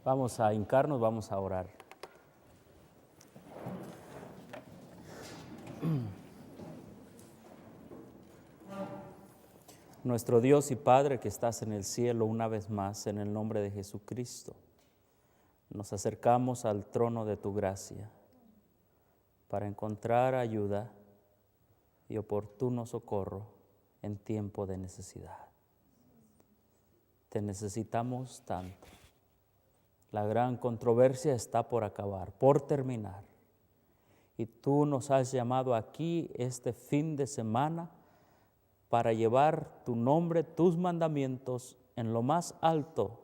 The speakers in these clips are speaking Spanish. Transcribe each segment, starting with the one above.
Vamos a hincarnos, vamos a orar. Nuestro Dios y Padre que estás en el cielo, una vez más, en el nombre de Jesucristo, nos acercamos al trono de tu gracia para encontrar ayuda y oportuno socorro en tiempo de necesidad. Te necesitamos tanto. La gran controversia está por acabar, por terminar. Y tú nos has llamado aquí este fin de semana para llevar tu nombre, tus mandamientos en lo más alto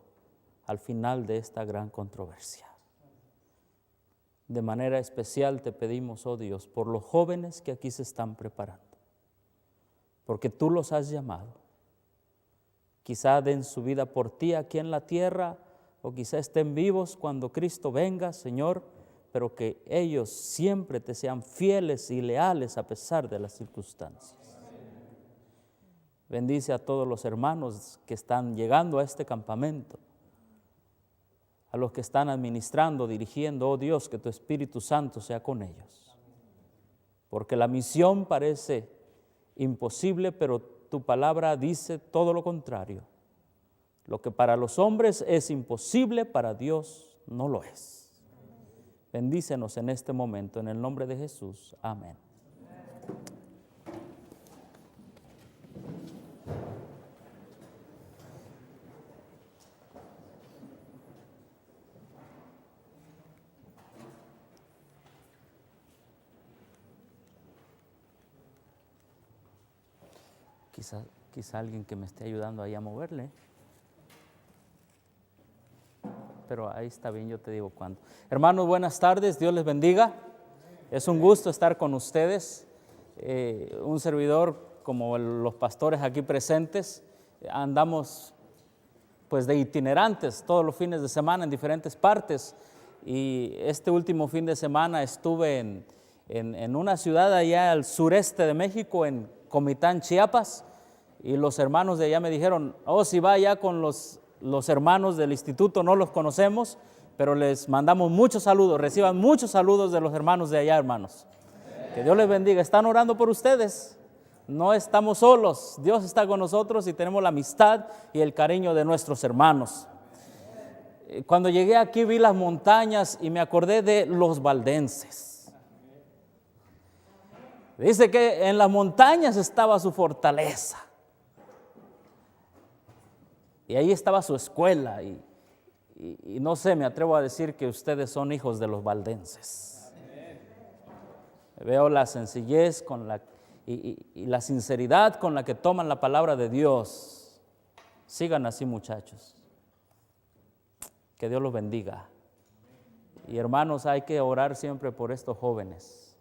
al final de esta gran controversia. De manera especial te pedimos, oh Dios, por los jóvenes que aquí se están preparando, porque tú los has llamado. Quizá den su vida por ti aquí en la tierra, o quizá estén vivos cuando Cristo venga, Señor, pero que ellos siempre te sean fieles y leales a pesar de las circunstancias. Bendice a todos los hermanos que están llegando a este campamento, a los que están administrando, dirigiendo, oh Dios, que tu Espíritu Santo sea con ellos. Porque la misión parece imposible, pero tu palabra dice todo lo contrario. Lo que para los hombres es imposible, para Dios no lo es. Bendícenos en este momento, en el nombre de Jesús. Amén. Quizá alguien que me esté ayudando ahí a moverle. Pero ahí está bien, yo te digo cuándo. Hermanos, buenas tardes, Dios les bendiga. Es un gusto estar con ustedes. Un servidor, como los pastores aquí presentes, andamos pues de itinerantes todos los fines de semana en diferentes partes. Y este último fin de semana estuve en una ciudad allá al sureste de México, en Comitán, Chiapas. Y los hermanos de allá me dijeron, si va allá con los hermanos del instituto, no los conocemos, pero les mandamos muchos saludos, reciban muchos saludos de los hermanos de allá, hermanos. Que Dios les bendiga. Están orando por ustedes, no estamos solos, Dios está con nosotros y tenemos la amistad y el cariño de nuestros hermanos. Cuando llegué aquí vi las montañas y me acordé de los valdenses. Dice que en las montañas estaba su fortaleza. Y ahí estaba su escuela y no sé, me atrevo a decir que ustedes son hijos de los valdenses. Veo la sencillez y la sinceridad con la que toman la palabra de Dios. Sigan así, muchachos. Que Dios los bendiga. Y hermanos, hay que orar siempre por estos jóvenes.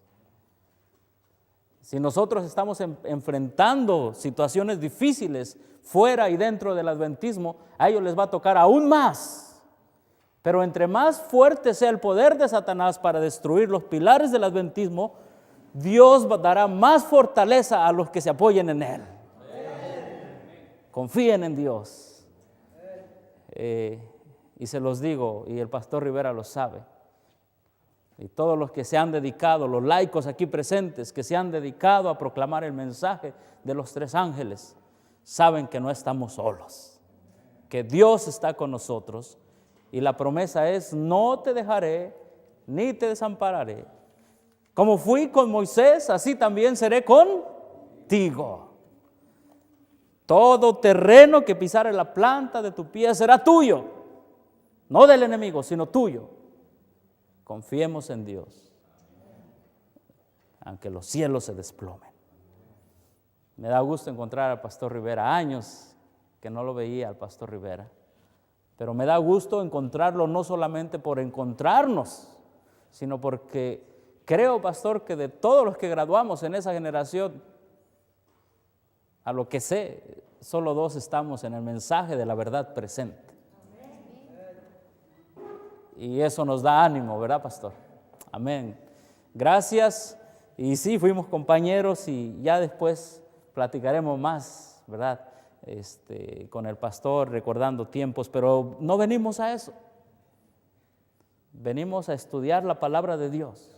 Si nosotros estamos enfrentando situaciones difíciles fuera y dentro del adventismo, a ellos les va a tocar aún más. Pero entre más fuerte sea el poder de Satanás para destruir los pilares del adventismo, Dios dará más fortaleza a los que se apoyen en Él. Confíen en Dios. Y se los digo, y el pastor Rivera lo sabe. Y todos los que se han dedicado, los laicos aquí presentes, que se han dedicado a proclamar el mensaje de los tres ángeles, saben que no estamos solos, que Dios está con nosotros y la promesa es: no te dejaré ni te desampararé. Como fui con Moisés, así también seré contigo. Todo terreno que pisare la planta de tu pie será tuyo, no del enemigo, sino tuyo. Confiemos en Dios, aunque los cielos se desplomen. Me da gusto encontrar al pastor Rivera, años que no lo veía al pastor Rivera, pero me da gusto encontrarlo no solamente por encontrarnos, sino porque creo, pastor, que de todos los que graduamos en esa generación, a lo que sé, solo 2 estamos en el mensaje de la verdad presente. Y eso nos da ánimo, ¿verdad, pastor? Amén. Gracias. Y sí, fuimos compañeros y ya después platicaremos más, ¿verdad? Con el pastor, recordando tiempos, pero no venimos a eso. Venimos a estudiar la palabra de Dios.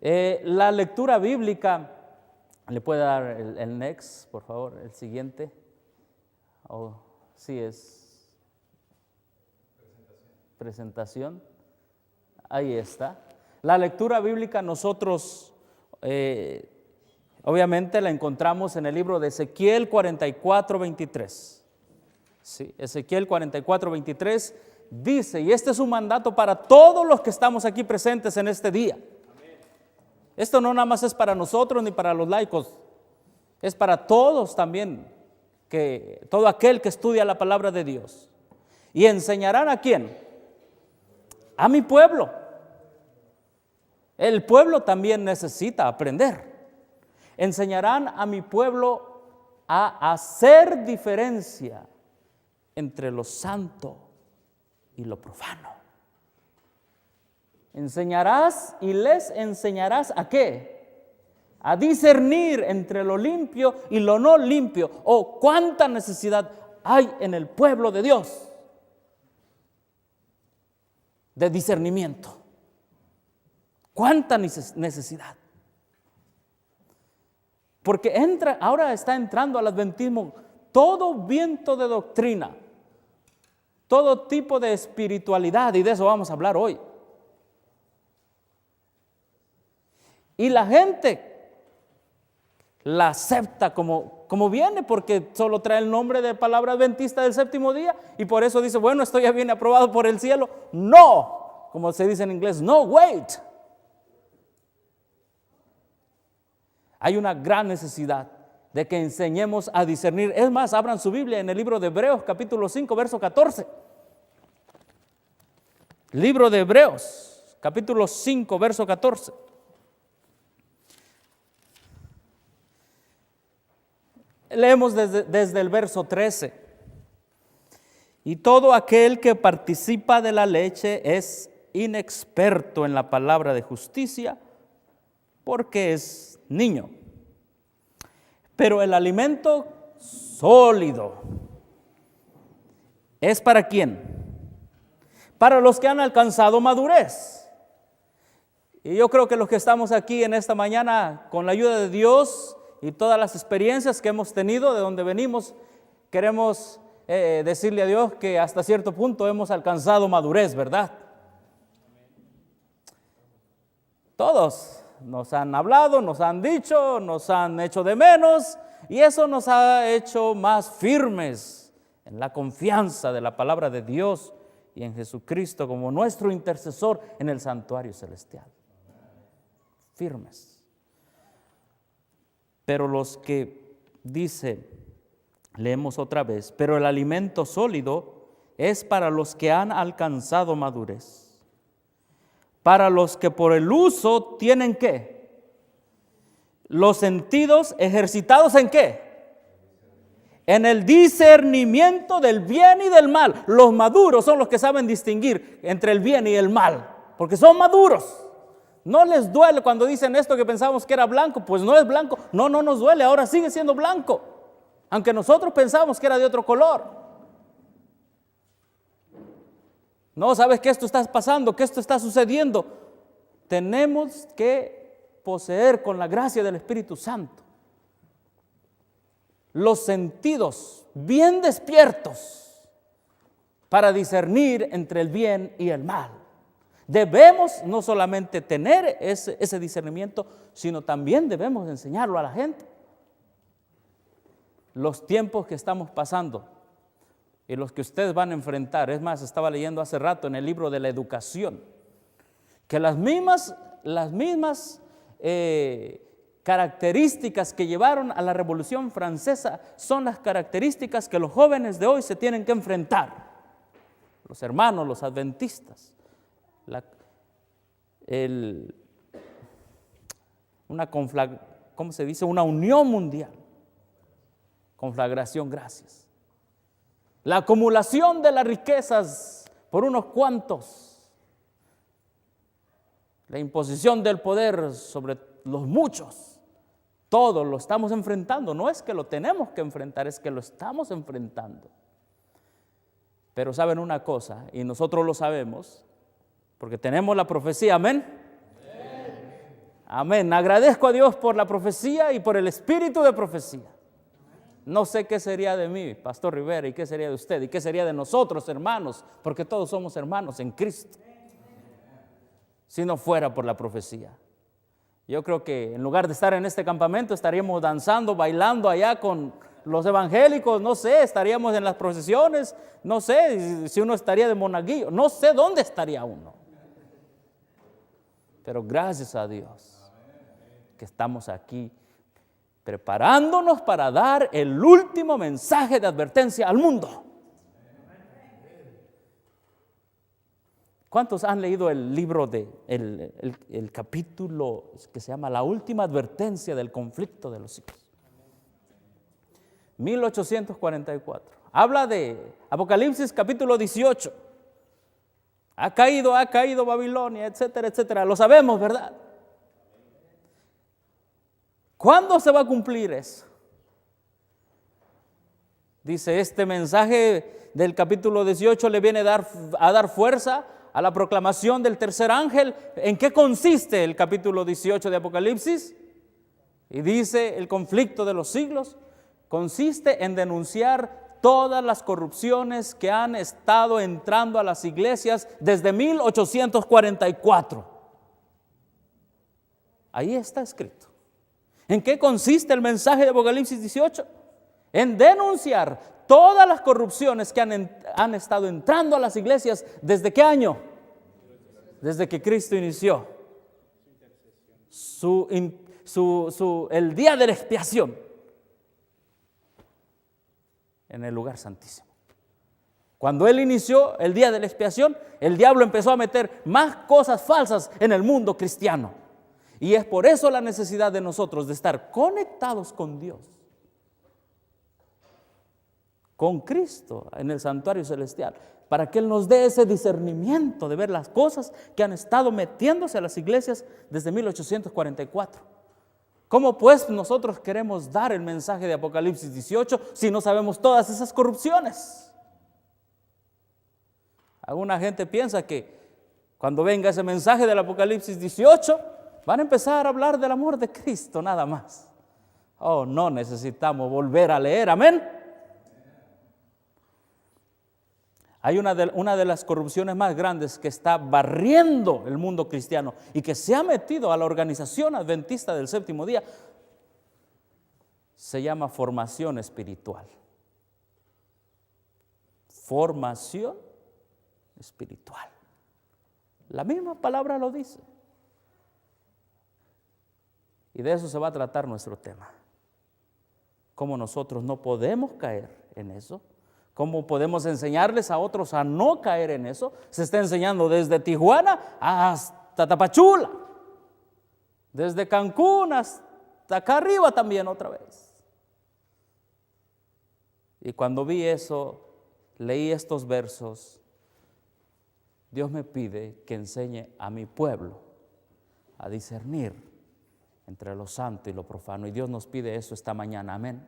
La lectura bíblica, ¿le puede dar el next, por favor, el siguiente? Sí, es presentación. Ahí está. La lectura bíblica nosotros obviamente la encontramos en el libro de Ezequiel 44:23. Sí, Ezequiel 44:23 dice, y este es un mandato para todos los que estamos aquí presentes en este día. Esto no nada más es para nosotros ni para los laicos, es para todos también, todo aquel que estudia la palabra de Dios. ¿Y enseñarán a quién? A mi pueblo. El pueblo también necesita aprender. Enseñarán a mi pueblo a hacer diferencia entre lo santo y lo profano. Enseñarás y les enseñarás ¿a qué? A discernir entre lo limpio y lo no limpio. Oh, cuánta necesidad hay en el pueblo de Dios de discernimiento. Cuánta necesidad. Porque ahora está entrando al adventismo todo viento de doctrina, todo tipo de espiritualidad, y de eso vamos a hablar hoy. Y la gente la acepta como viene, porque solo trae el nombre de palabra adventista del séptimo día, y por eso dice, bueno, esto ya viene aprobado por el cielo. No, como se dice en inglés, no, wait. Hay una gran necesidad de que enseñemos a discernir. Es más, abran su Biblia en el libro de Hebreos, capítulo 5, verso 14. Libro de Hebreos, capítulo 5, verso 14. Leemos desde el verso 13. Y todo aquel que participa de la leche es inexperto en la palabra de justicia, porque es niño. Pero el alimento sólido es ¿para quién? Para los que han alcanzado madurez. Y yo creo que los que estamos aquí en esta mañana, con la ayuda de Dios y todas las experiencias que hemos tenido de donde venimos, queremos decirle a Dios que hasta cierto punto hemos alcanzado madurez, ¿verdad? Todos nos han hablado, nos han dicho, nos han hecho de menos, y eso nos ha hecho más firmes en la confianza de la palabra de Dios y en Jesucristo como nuestro intercesor en el santuario celestial. Firmes. Pero los que dice, leemos otra vez, pero el alimento sólido es para los que han alcanzado madurez. Para los que por el uso tienen ¿qué? Los sentidos ejercitados ¿en qué? En el discernimiento del bien y del mal. Los maduros son los que saben distinguir entre el bien y el mal, porque son maduros. No les duele cuando dicen esto que pensamos que era blanco, pues no es blanco. No nos duele, ahora sigue siendo blanco, aunque nosotros pensamos que era de otro color. No, sabes que esto está pasando, que esto está sucediendo. Tenemos que poseer con la gracia del Espíritu Santo los sentidos bien despiertos para discernir entre el bien y el mal. Debemos no solamente tener ese discernimiento, sino también debemos enseñarlo a la gente. Los tiempos que estamos pasando y los que ustedes van a enfrentar. Es más, estaba leyendo hace rato en el libro de la educación, que las mismas características que llevaron a la Revolución Francesa son las características que los jóvenes de hoy se tienen que enfrentar. Los hermanos, los adventistas. ¿Cómo se dice? Una unión mundial. Conflagración, gracias. La acumulación de las riquezas por unos cuantos, la imposición del poder sobre los muchos, todo lo estamos enfrentando. No es que lo tenemos que enfrentar, es que lo estamos enfrentando. Pero saben una cosa, y nosotros lo sabemos, Porque tenemos la profecía, amén. Amén. Agradezco a Dios por la profecía y por el espíritu de profecía. No sé qué sería de mí, Pastor Rivera, y qué sería de usted, y qué sería de nosotros, hermanos, porque todos somos hermanos en Cristo, si no fuera por la profecía. Yo creo que en lugar de estar en este campamento, estaríamos danzando, bailando allá con los evangélicos, no sé, estaríamos en las procesiones, no sé si uno estaría de monaguillo, no sé dónde estaría uno. Pero gracias a Dios que estamos aquí preparándonos para dar el último mensaje de advertencia al mundo. ¿Cuántos han leído el libro el capítulo que se llama La última advertencia del conflicto de los siglos? 1844. Habla de Apocalipsis capítulo 18. Ha caído Babilonia, etcétera, etcétera. Lo sabemos, ¿verdad? ¿Cuándo se va a cumplir eso? Dice, este mensaje del capítulo 18 le viene a dar fuerza a la proclamación del tercer ángel. ¿En qué consiste el capítulo 18 de Apocalipsis? Y dice, el conflicto de los siglos consiste en denunciar todas las corrupciones que han estado entrando a las iglesias desde 1844. Ahí está escrito. ¿En qué consiste el mensaje de Apocalipsis 18? En denunciar todas las corrupciones que han estado entrando a las iglesias. ¿Desde qué año? Desde que Cristo inició el día de la expiación en el lugar santísimo. Cuando Él inició el día de la expiación, el diablo empezó a meter más cosas falsas en el mundo cristiano. Y es por eso la necesidad de nosotros de estar conectados con Dios, con Cristo en el santuario celestial, para que Él nos dé ese discernimiento de ver las cosas que han estado metiéndose a las iglesias desde 1844. ¿Cómo pues nosotros queremos dar el mensaje de Apocalipsis 18 si no sabemos todas esas corrupciones? Alguna gente piensa que cuando venga ese mensaje del Apocalipsis 18 van a empezar a hablar del amor de Cristo nada más. Oh, no, necesitamos volver a leer, amén. Hay una de las corrupciones más grandes que está barriendo el mundo cristiano y que se ha metido a la organización adventista del séptimo día. Se llama formación espiritual. Formación espiritual. La misma palabra lo dice. Y de eso se va a tratar nuestro tema. Cómo nosotros no podemos caer en eso. ¿Cómo podemos enseñarles a otros a no caer en eso? Se está enseñando desde Tijuana hasta Tapachula, desde Cancún hasta acá arriba también otra vez. Y cuando vi eso, leí estos versos, Dios me pide que enseñe a mi pueblo a discernir entre lo santo y lo profano. Y Dios nos pide eso esta mañana, amén.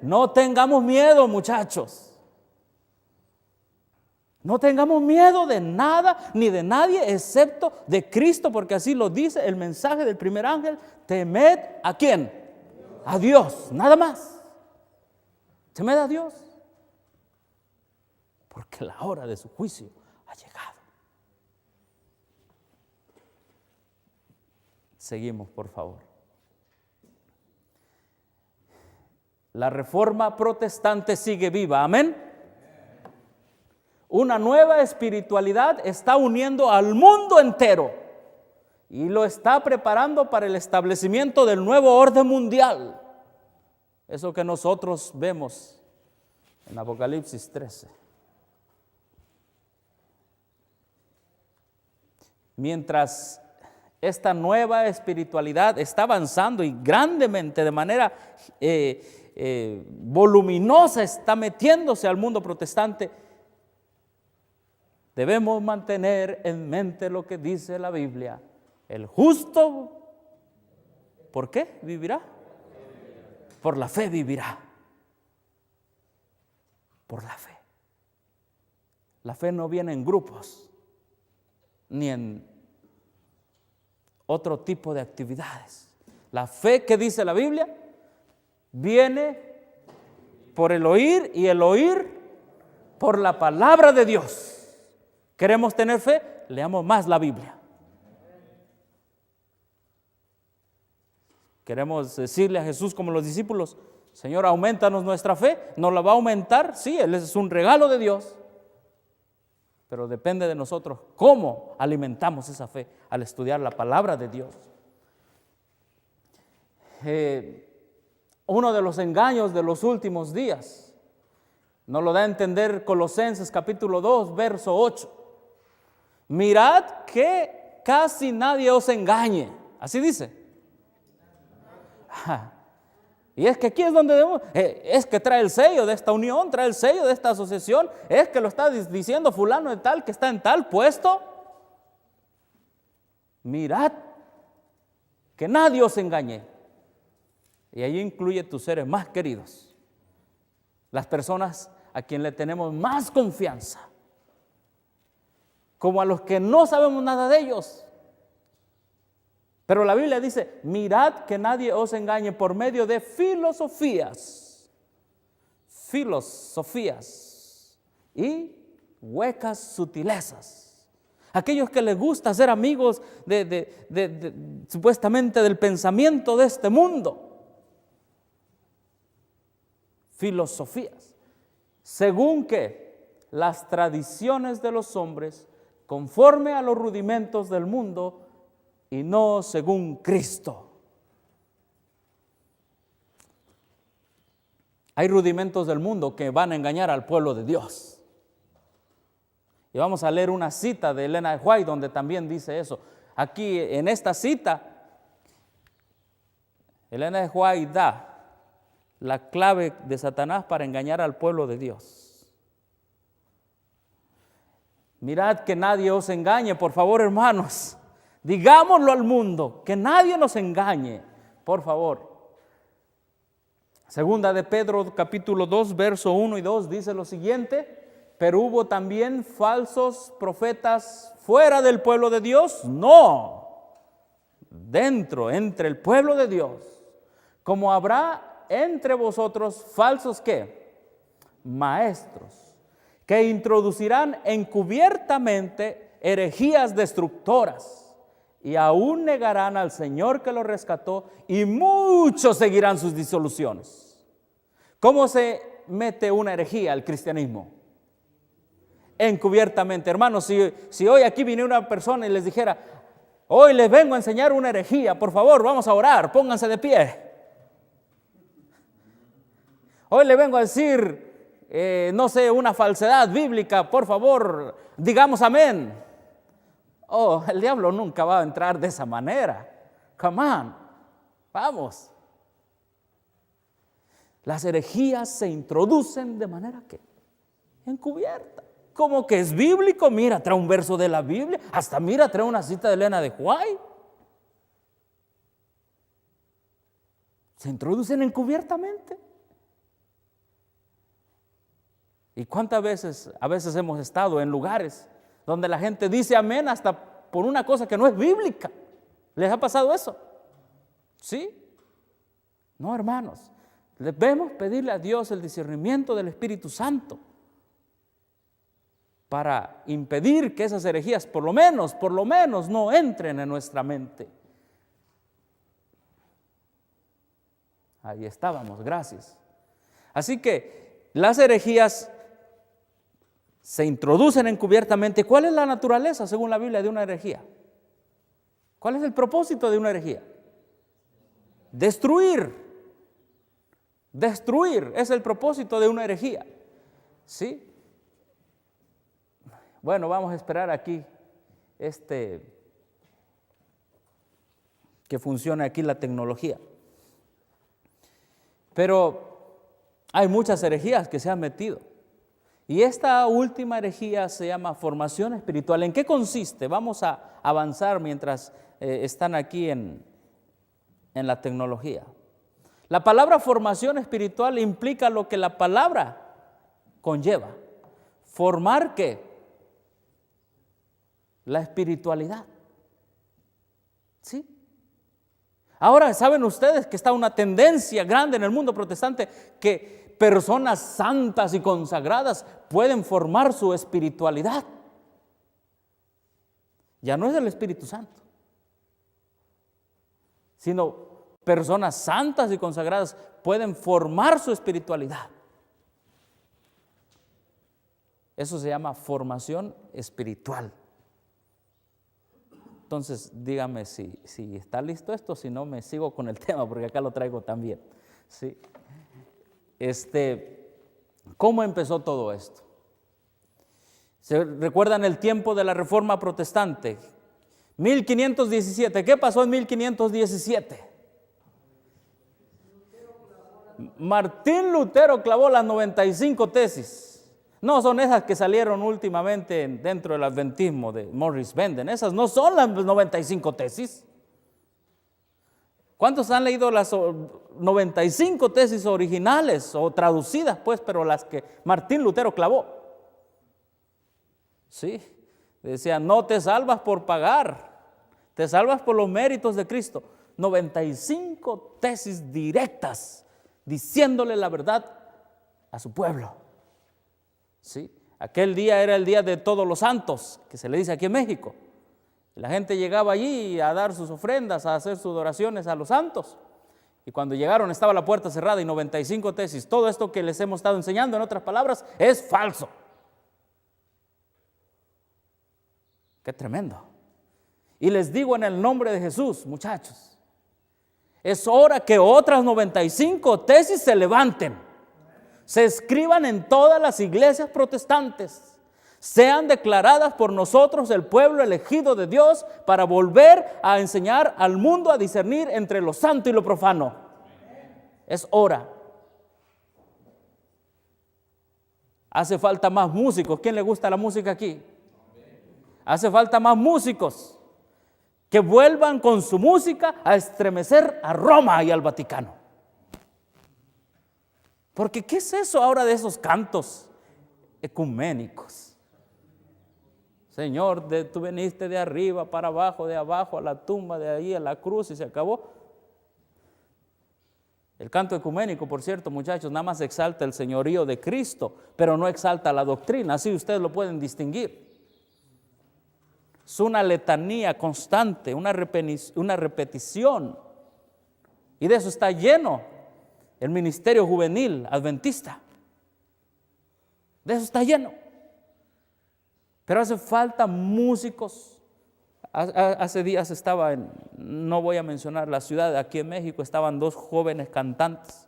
No tengamos miedo, muchachos. No tengamos miedo de nada ni de nadie excepto de Cristo, porque así lo dice el mensaje del primer ángel. Temed ¿a quién? A Dios, nada más. Temed a Dios, porque la hora de su juicio ha llegado. Seguimos, por favor. La reforma protestante sigue viva, amén. Una nueva espiritualidad está uniendo al mundo entero y lo está preparando para el establecimiento del nuevo orden mundial. Eso que nosotros vemos en Apocalipsis 13. Mientras esta nueva espiritualidad está avanzando y grandemente, de manera voluminosa, está metiéndose al mundo protestante, debemos mantener en mente lo que dice la Biblia. El justo, ¿por qué vivirá? Por la fe vivirá. Por la fe. La fe no viene en grupos. ni en otro tipo de actividades. La fe que dice la Biblia viene por el oír y el oír por la palabra de Dios. ¿Queremos tener fe? Leamos más la Biblia. Queremos decirle a Jesús como los discípulos: Señor, aumentanos nuestra fe. ¿Nos la va a aumentar? Sí, Él es un regalo de Dios. Pero depende de nosotros cómo alimentamos esa fe al estudiar la palabra de Dios. Uno de los engaños de los últimos días nos lo da a entender Colosenses capítulo 2, verso 8. Mirad que casi nadie os engañe. Así dice. Y es que aquí es donde debemos, es que trae el sello de esta unión, trae el sello de esta asociación, es que lo está diciendo fulano de tal que está en tal puesto. Mirad que nadie os engañe. Y ahí incluye tus seres más queridos, las personas a quien le tenemos más confianza, como a los que no sabemos nada de ellos. Pero la Biblia dice: mirad que nadie os engañe por medio de filosofías y huecas sutilezas. Aquellos que les gusta ser amigos supuestamente del pensamiento de este mundo. Filosofías, según que las tradiciones de los hombres, conforme a los rudimentos del mundo, y no según Cristo. Hay rudimentos del mundo que van a engañar al pueblo de Dios. Y vamos a leer una cita de Elena de White donde también dice eso. Aquí en esta cita, Elena de White da la clave de Satanás para engañar al pueblo de Dios. Mirad que nadie os engañe, por favor, hermanos. Digámoslo al mundo, que nadie nos engañe, por favor. Segunda de Pedro, capítulo 2, verso 1 y 2, dice lo siguiente: pero hubo también falsos profetas fuera del pueblo de Dios, no, dentro, entre el pueblo de Dios, como habrá entre vosotros falsos, ¿qué? Maestros, que introducirán encubiertamente herejías destructoras, y aún negarán al Señor que los rescató, y muchos seguirán sus disoluciones. ¿Cómo se mete una herejía al cristianismo? Encubiertamente. Hermanos, si hoy aquí viniera una persona y les dijera: hoy les vengo a enseñar una herejía, por favor, vamos a orar, pónganse de pie. Hoy le vengo a decir, no sé, una falsedad bíblica, por favor, digamos amén. Oh, el diablo nunca va a entrar de esa manera. Come on, vamos. Las herejías se introducen de manera que encubierta. Como que es bíblico, mira, trae un verso de la Biblia, hasta mira, trae una cita de Elena de White. Se introducen encubiertamente. ¿Y cuántas veces, a veces hemos estado en lugares donde la gente dice amén hasta por una cosa que no es bíblica? ¿Les ha pasado eso? ¿Sí? No, hermanos. Debemos pedirle a Dios el discernimiento del Espíritu Santo para impedir que esas herejías por lo menos no entren en nuestra mente. Ahí estábamos, gracias. Así que las herejías se introducen encubiertamente. ¿Cuál es la naturaleza, según la Biblia, de una herejía? ¿Cuál es el propósito de una herejía? Destruir. Destruir es el propósito de una herejía. ¿Sí? Bueno, vamos a esperar aquí que funcione aquí la tecnología. Pero hay muchas herejías que se han metido. Y esta última herejía se llama formación espiritual. ¿En qué consiste? Vamos a avanzar mientras están aquí en la tecnología. La palabra formación espiritual implica lo que la palabra conlleva. ¿Formar qué? la espiritualidad. ¿Sí? Ahora, ¿saben ustedes que está una tendencia grande en el mundo protestante que personas santas y consagradas pueden formar su espiritualidad? Ya no es el Espíritu Santo, sino personas santas y consagradas pueden formar su espiritualidad. Eso se llama formación espiritual. Entonces, dígame si está listo esto, si no me sigo con el tema, porque acá lo traigo también. ¿Sí? ¿Cómo empezó todo esto? ¿Se recuerdan el tiempo de la Reforma Protestante? 1517. ¿Qué pasó en 1517? Martín Lutero clavó las 95 tesis. No son esas que salieron últimamente dentro del adventismo de Morris Benden. Esas no son las 95 tesis. ¿Cuántos han leído las 95 tesis originales o traducidas, pues, pero las que Martín Lutero clavó? Sí, decía, no te salvas por pagar, te salvas por los méritos de Cristo. 95 tesis directas, diciéndole la verdad a su pueblo. ¿Sí? Aquel día era el día de todos los santos, que se le dice aquí en México. La gente llegaba allí a dar sus ofrendas, a hacer sus oraciones a los santos. Y cuando llegaron estaba la puerta cerrada y 95 tesis. Todo esto que les hemos estado enseñando, en otras palabras, es falso. ¡Qué tremendo! Y les digo en el nombre de Jesús, muchachos, es hora que otras 95 tesis se levanten, se escriban en todas las iglesias protestantes, sean declaradas por nosotros el pueblo elegido de Dios para volver a enseñar al mundo a discernir entre lo santo y lo profano. Es hora. Hace falta más músicos. ¿Quién le gusta la música aquí? Hace falta más músicos que vuelvan con su música a estremecer a Roma y al Vaticano. Porque ¿qué es eso ahora de esos cantos ecuménicos? Señor, tú veniste de arriba para abajo, de abajo a la tumba, de ahí a la cruz y se acabó. El canto ecuménico, por cierto, muchachos, nada más exalta el señorío de Cristo, pero no exalta la doctrina, así ustedes lo pueden distinguir. Es una letanía constante, una repetición, y de eso está lleno el ministerio juvenil adventista. De eso está lleno. Pero hace falta músicos. Hace días estaba no voy a mencionar la ciudad, aquí en México estaban dos jóvenes cantantes.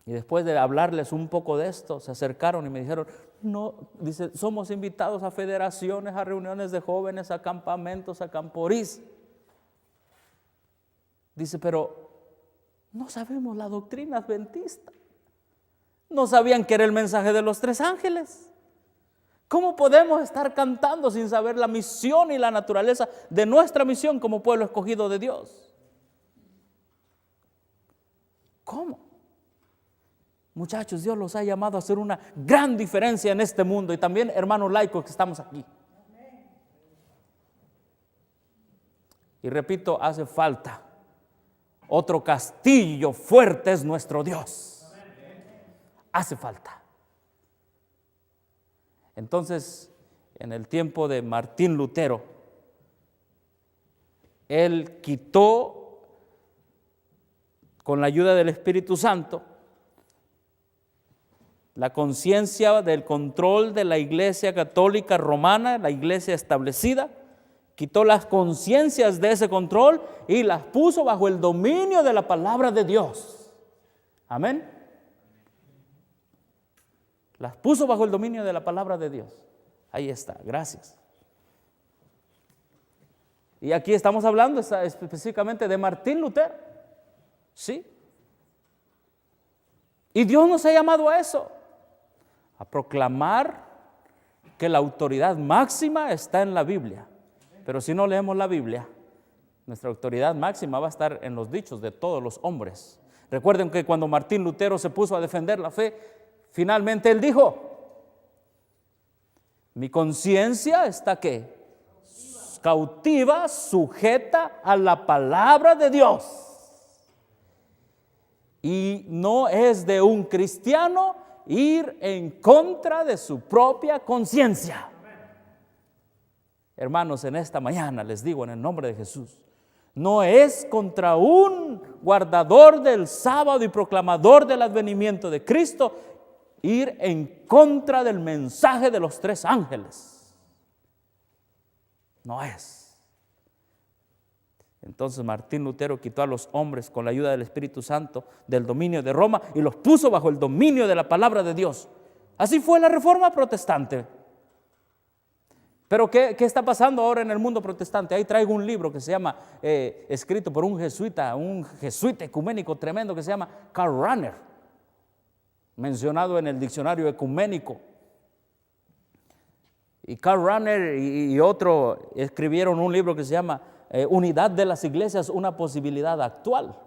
Y después de hablarles un poco de esto, se acercaron y me dijeron, no, dice, somos invitados a federaciones, a reuniones de jóvenes, a campamentos, a camporís. Dice, pero no sabemos la doctrina adventista. No sabían que era el mensaje de los 3 ángeles. ¿Cómo podemos estar cantando sin saber la misión y la naturaleza de nuestra misión como pueblo escogido de Dios? ¿Cómo? Muchachos, Dios los ha llamado a hacer una gran diferencia en este mundo, y también hermanos laicos que estamos aquí. Y repito, hace falta otro castillo fuerte, es nuestro Dios. Hace falta. Entonces, en el tiempo de Martín Lutero, él quitó, con la ayuda del Espíritu Santo, la conciencia del control de la Iglesia Católica Romana, la iglesia establecida. Quitó las conciencias de ese control y las puso bajo el dominio de la palabra de Dios. Amén. Las puso bajo el dominio de la palabra de Dios. Ahí está, gracias. Y aquí estamos hablando específicamente de Martín Lutero. ¿Sí? Y Dios nos ha llamado a eso, a proclamar que la autoridad máxima está en la Biblia. Pero si no leemos la Biblia, nuestra autoridad máxima va a estar en los dichos de todos los hombres. Recuerden que cuando Martín Lutero se puso a defender la fe, finalmente él dijo, Mi conciencia está ¿qué? Cautiva, sujeta a la palabra de Dios. Y no es de un cristiano ir en contra de su propia conciencia. Hermanos, en esta mañana les digo en el nombre de Jesús, no es contra un guardador del sábado y proclamador del advenimiento de Cristo ir en contra del mensaje de los 3 ángeles. No es. Entonces Martín Lutero quitó a los hombres con la ayuda del Espíritu Santo del dominio de Roma y los puso bajo el dominio de la palabra de Dios. Así fue la Reforma Protestante. Pero ¿qué está pasando ahora en el mundo protestante? Ahí traigo un libro que se llama, escrito por un jesuita ecuménico tremendo que se llama Karl Rahner, mencionado en el diccionario ecuménico. Y Karl Rahner y otro escribieron un libro que se llama Unidad de las Iglesias, una posibilidad actual.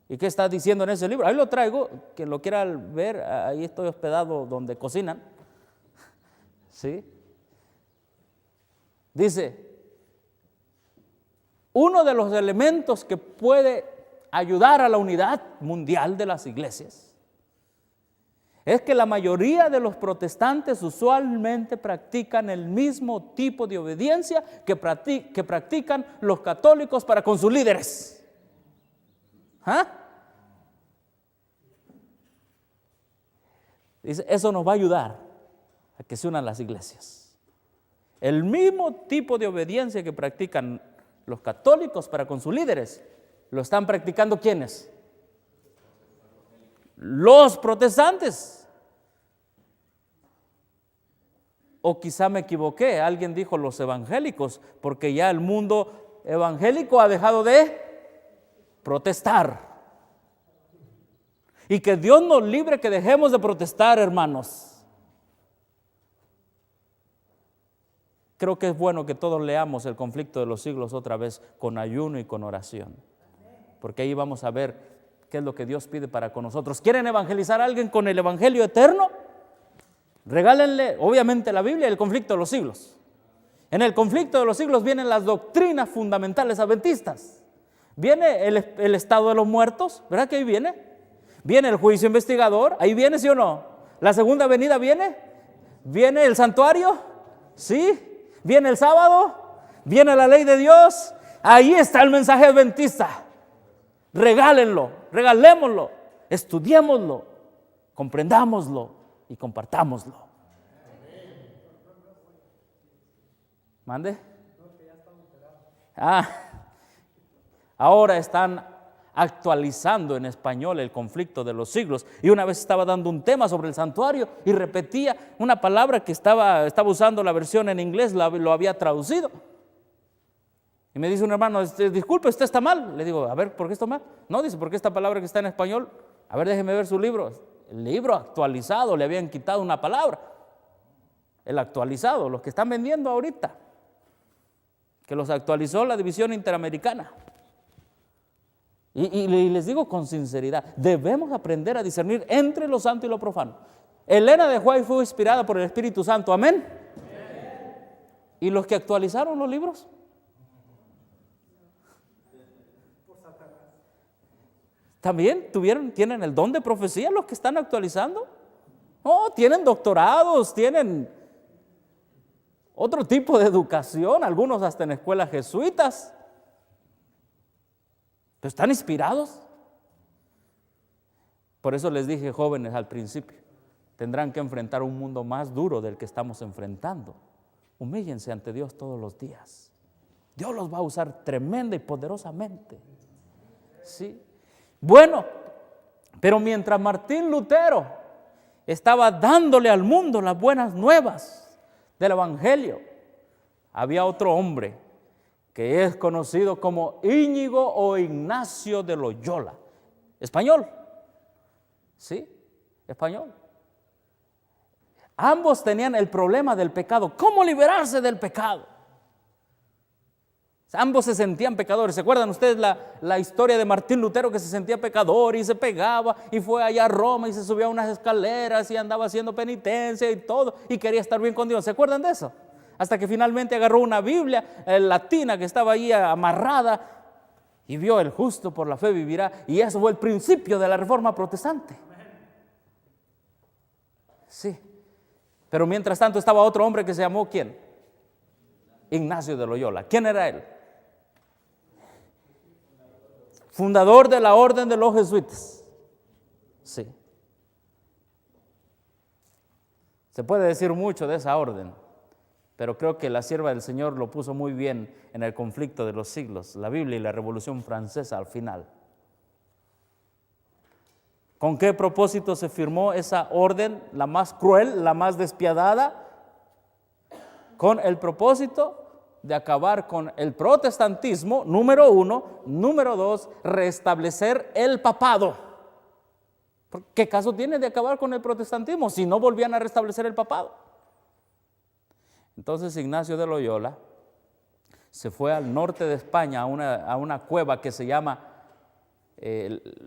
¿Y qué está diciendo en ese libro? Ahí lo traigo, quien lo quiera ver, ahí estoy hospedado donde cocinan. ¿Sí? Dice, uno de los elementos que puede ayudar a la unidad mundial de las iglesias es que la mayoría de los protestantes usualmente practican el mismo tipo de obediencia que practican los católicos para con sus líderes. Dice, eso nos va a ayudar a que se unan las iglesias. El mismo tipo de obediencia que practican los católicos para con sus líderes, lo están practicando ¿quiénes? Los protestantes. O quizá me equivoqué, alguien dijo los evangélicos, porque ya el mundo evangélico ha dejado de protestar. Y que Dios nos libre que dejemos de protestar, hermanos. Creo que es bueno que todos leamos el conflicto de los siglos otra vez con ayuno y con oración, porque ahí vamos a ver qué es lo que Dios pide para con nosotros. ¿Quieren evangelizar a alguien con el evangelio eterno? Regálenle obviamente la Biblia y el conflicto de los siglos. En el conflicto de los siglos vienen las doctrinas fundamentales adventistas. Viene el estado de los muertos, ¿verdad que ahí viene? Viene el juicio investigador, ahí viene, ¿sí o no? La segunda venida viene. Viene el santuario, ¿sí? Viene el sábado, viene la ley de Dios. Ahí está el mensaje adventista. Regálenlo, regalémoslo, estudiémoslo, comprendámoslo y compartámoslo. ¿Mande? Ahora están actualizando en español el conflicto de los siglos. Y una vez estaba dando un tema sobre el santuario y repetía una palabra que estaba usando la versión en inglés, lo había traducido. Y me dice un hermano, disculpe, usted está mal. Le digo, a ver, ¿por qué está mal? No, dice, porque esta palabra que está en español, a ver, déjeme ver su libro. El libro actualizado, le habían quitado una palabra. El actualizado, los que están vendiendo ahorita, que los actualizó la División Interamericana. Y les digo con sinceridad, debemos aprender a discernir entre lo santo y lo profano. Elena de White fue inspirada por el Espíritu Santo, ¿amén? ¿Y los que actualizaron los libros? ¿También tienen el don de profecía los que están actualizando? No, tienen doctorados, tienen otro tipo de educación, algunos hasta en escuelas jesuitas. Pero están inspirados. Por eso les dije, jóvenes, al principio, tendrán que enfrentar un mundo más duro del que estamos enfrentando. Humíllense ante Dios todos los días. Dios los va a usar tremenda y poderosamente. ¿Sí? Bueno, pero mientras Martín Lutero estaba dándole al mundo las buenas nuevas del evangelio, había otro hombre que es conocido como Íñigo o Ignacio de Loyola, español, ¿sí? Español. Ambos tenían el problema del pecado. ¿Cómo liberarse del pecado? Ambos se sentían pecadores. ¿Se acuerdan ustedes la historia de Martín Lutero, que se sentía pecador y se pegaba y fue allá a Roma y se subió a unas escaleras y andaba haciendo penitencia y todo y quería estar bien con Dios? ¿Se acuerdan de eso? Hasta que finalmente agarró una Biblia latina que estaba ahí amarrada y vio: el justo por la fe vivirá. Y eso fue el principio de la Reforma Protestante. Sí. Pero mientras tanto estaba otro hombre que se llamó, ¿quién? Ignacio de Loyola. ¿Quién era él? Fundador de la orden de los jesuitas. Sí. Se puede decir mucho de esa orden, pero creo que la sierva del Señor lo puso muy bien en el conflicto de los siglos, la Biblia y la Revolución Francesa al final. ¿Con qué propósito se firmó esa orden, la más cruel, la más despiadada? Con el propósito de acabar con el protestantismo, número 1. Número 2, restablecer el papado. ¿Qué caso tiene de acabar con el protestantismo si no volvían a restablecer el papado? Entonces Ignacio de Loyola se fue al norte de España a una cueva que se llama,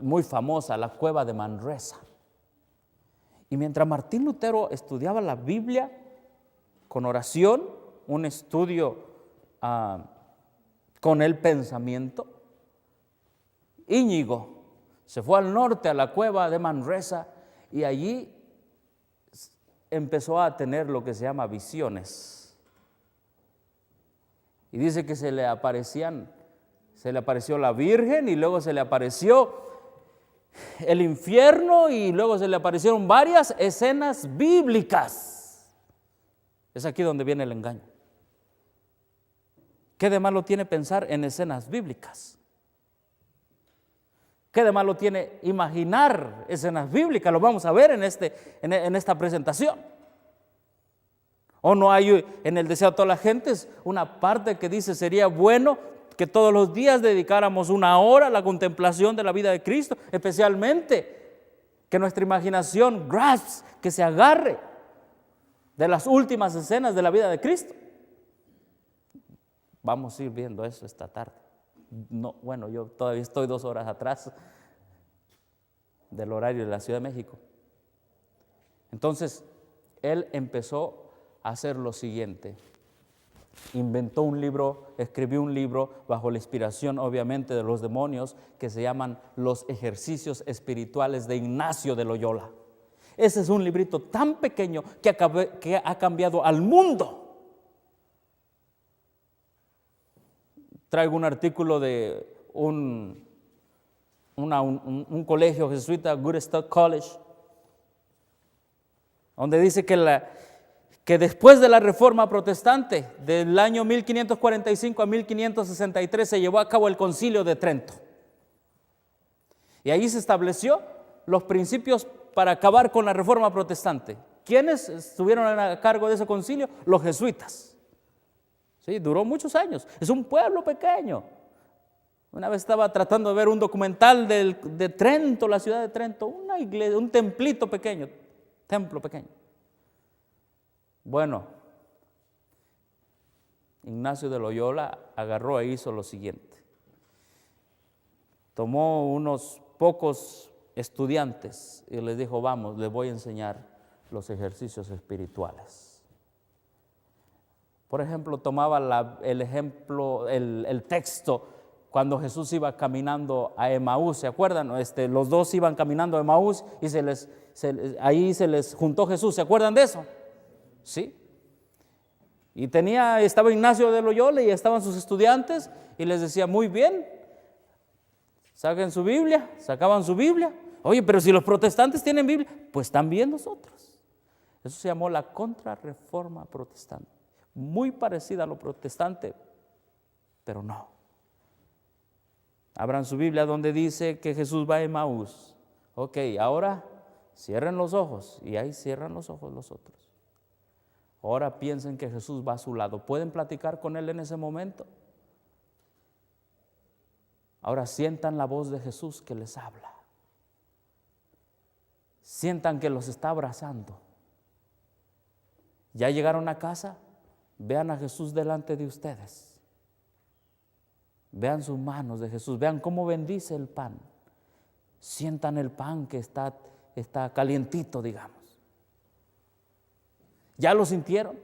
muy famosa, la cueva de Manresa. Y mientras Martín Lutero estudiaba la Biblia con oración, un estudio con el pensamiento, Íñigo se fue al norte a la cueva de Manresa y allí empezó a tener lo que se llama visiones. Y dice que se le apareció la Virgen y luego se le apareció el infierno y luego se le aparecieron varias escenas bíblicas. Es aquí donde viene el engaño. ¿Qué de malo tiene pensar en escenas bíblicas? ¿Qué de malo tiene imaginar escenas bíblicas? Lo vamos a ver en esta presentación. ¿O no hay en el deseo de todas las gentes una parte que dice: sería bueno que todos los días dedicáramos 1 hora a la contemplación de la vida de Cristo, especialmente que nuestra imaginación que se agarre de las últimas escenas de la vida de Cristo? Vamos a ir viendo eso esta tarde. No, bueno, yo todavía estoy 2 horas atrás del horario de la Ciudad de México. Entonces, él empezó a hacer lo siguiente. Inventó un libro, escribió un libro bajo la inspiración, obviamente, de los demonios, que se llaman Los Ejercicios Espirituales de Ignacio de Loyola. Ese es un librito tan pequeño que ha cambiado al mundo. Traigo un artículo de un colegio jesuita, Good Stock College, donde dice que después de la Reforma Protestante, del año 1545 a 1563, se llevó a cabo el Concilio de Trento. Y ahí se estableció los principios para acabar con la Reforma Protestante. ¿Quiénes estuvieron a cargo de ese concilio? Los jesuitas. Sí, duró muchos años. Es un pueblo pequeño. Una vez estaba tratando de ver un documental de Trento, la ciudad de Trento, una iglesia, un templito pequeño, templo pequeño. Bueno, Ignacio de Loyola agarró e hizo lo siguiente. Tomó unos pocos estudiantes y les dijo: vamos, les voy a enseñar los ejercicios espirituales. Por ejemplo, tomaba el texto cuando Jesús iba caminando a Emaús. ¿Se acuerdan? Los dos iban caminando a Emaús y ahí se les juntó Jesús. ¿Se acuerdan de eso? Sí. Y estaba Ignacio de Loyola y estaban sus estudiantes y les decía: muy bien, saquen su Biblia. Sacaban su Biblia. Oye, pero si los protestantes tienen Biblia, pues también nosotros. Eso se llamó la Contrarreforma Protestante. Muy parecida a lo protestante, pero no. Abran su Biblia donde dice que Jesús va a Emaús. Ok, ahora cierren los ojos, y ahí cierran los ojos los otros. Ahora piensen que Jesús va a su lado. ¿Pueden platicar con Él en ese momento? Ahora sientan la voz de Jesús que les habla. Sientan que los está abrazando. ¿Ya llegaron a casa? Vean a Jesús delante de ustedes. Vean sus manos de Jesús, vean cómo bendice el pan. Sientan el pan que está calientito, digamos. ¿Ya lo sintieron?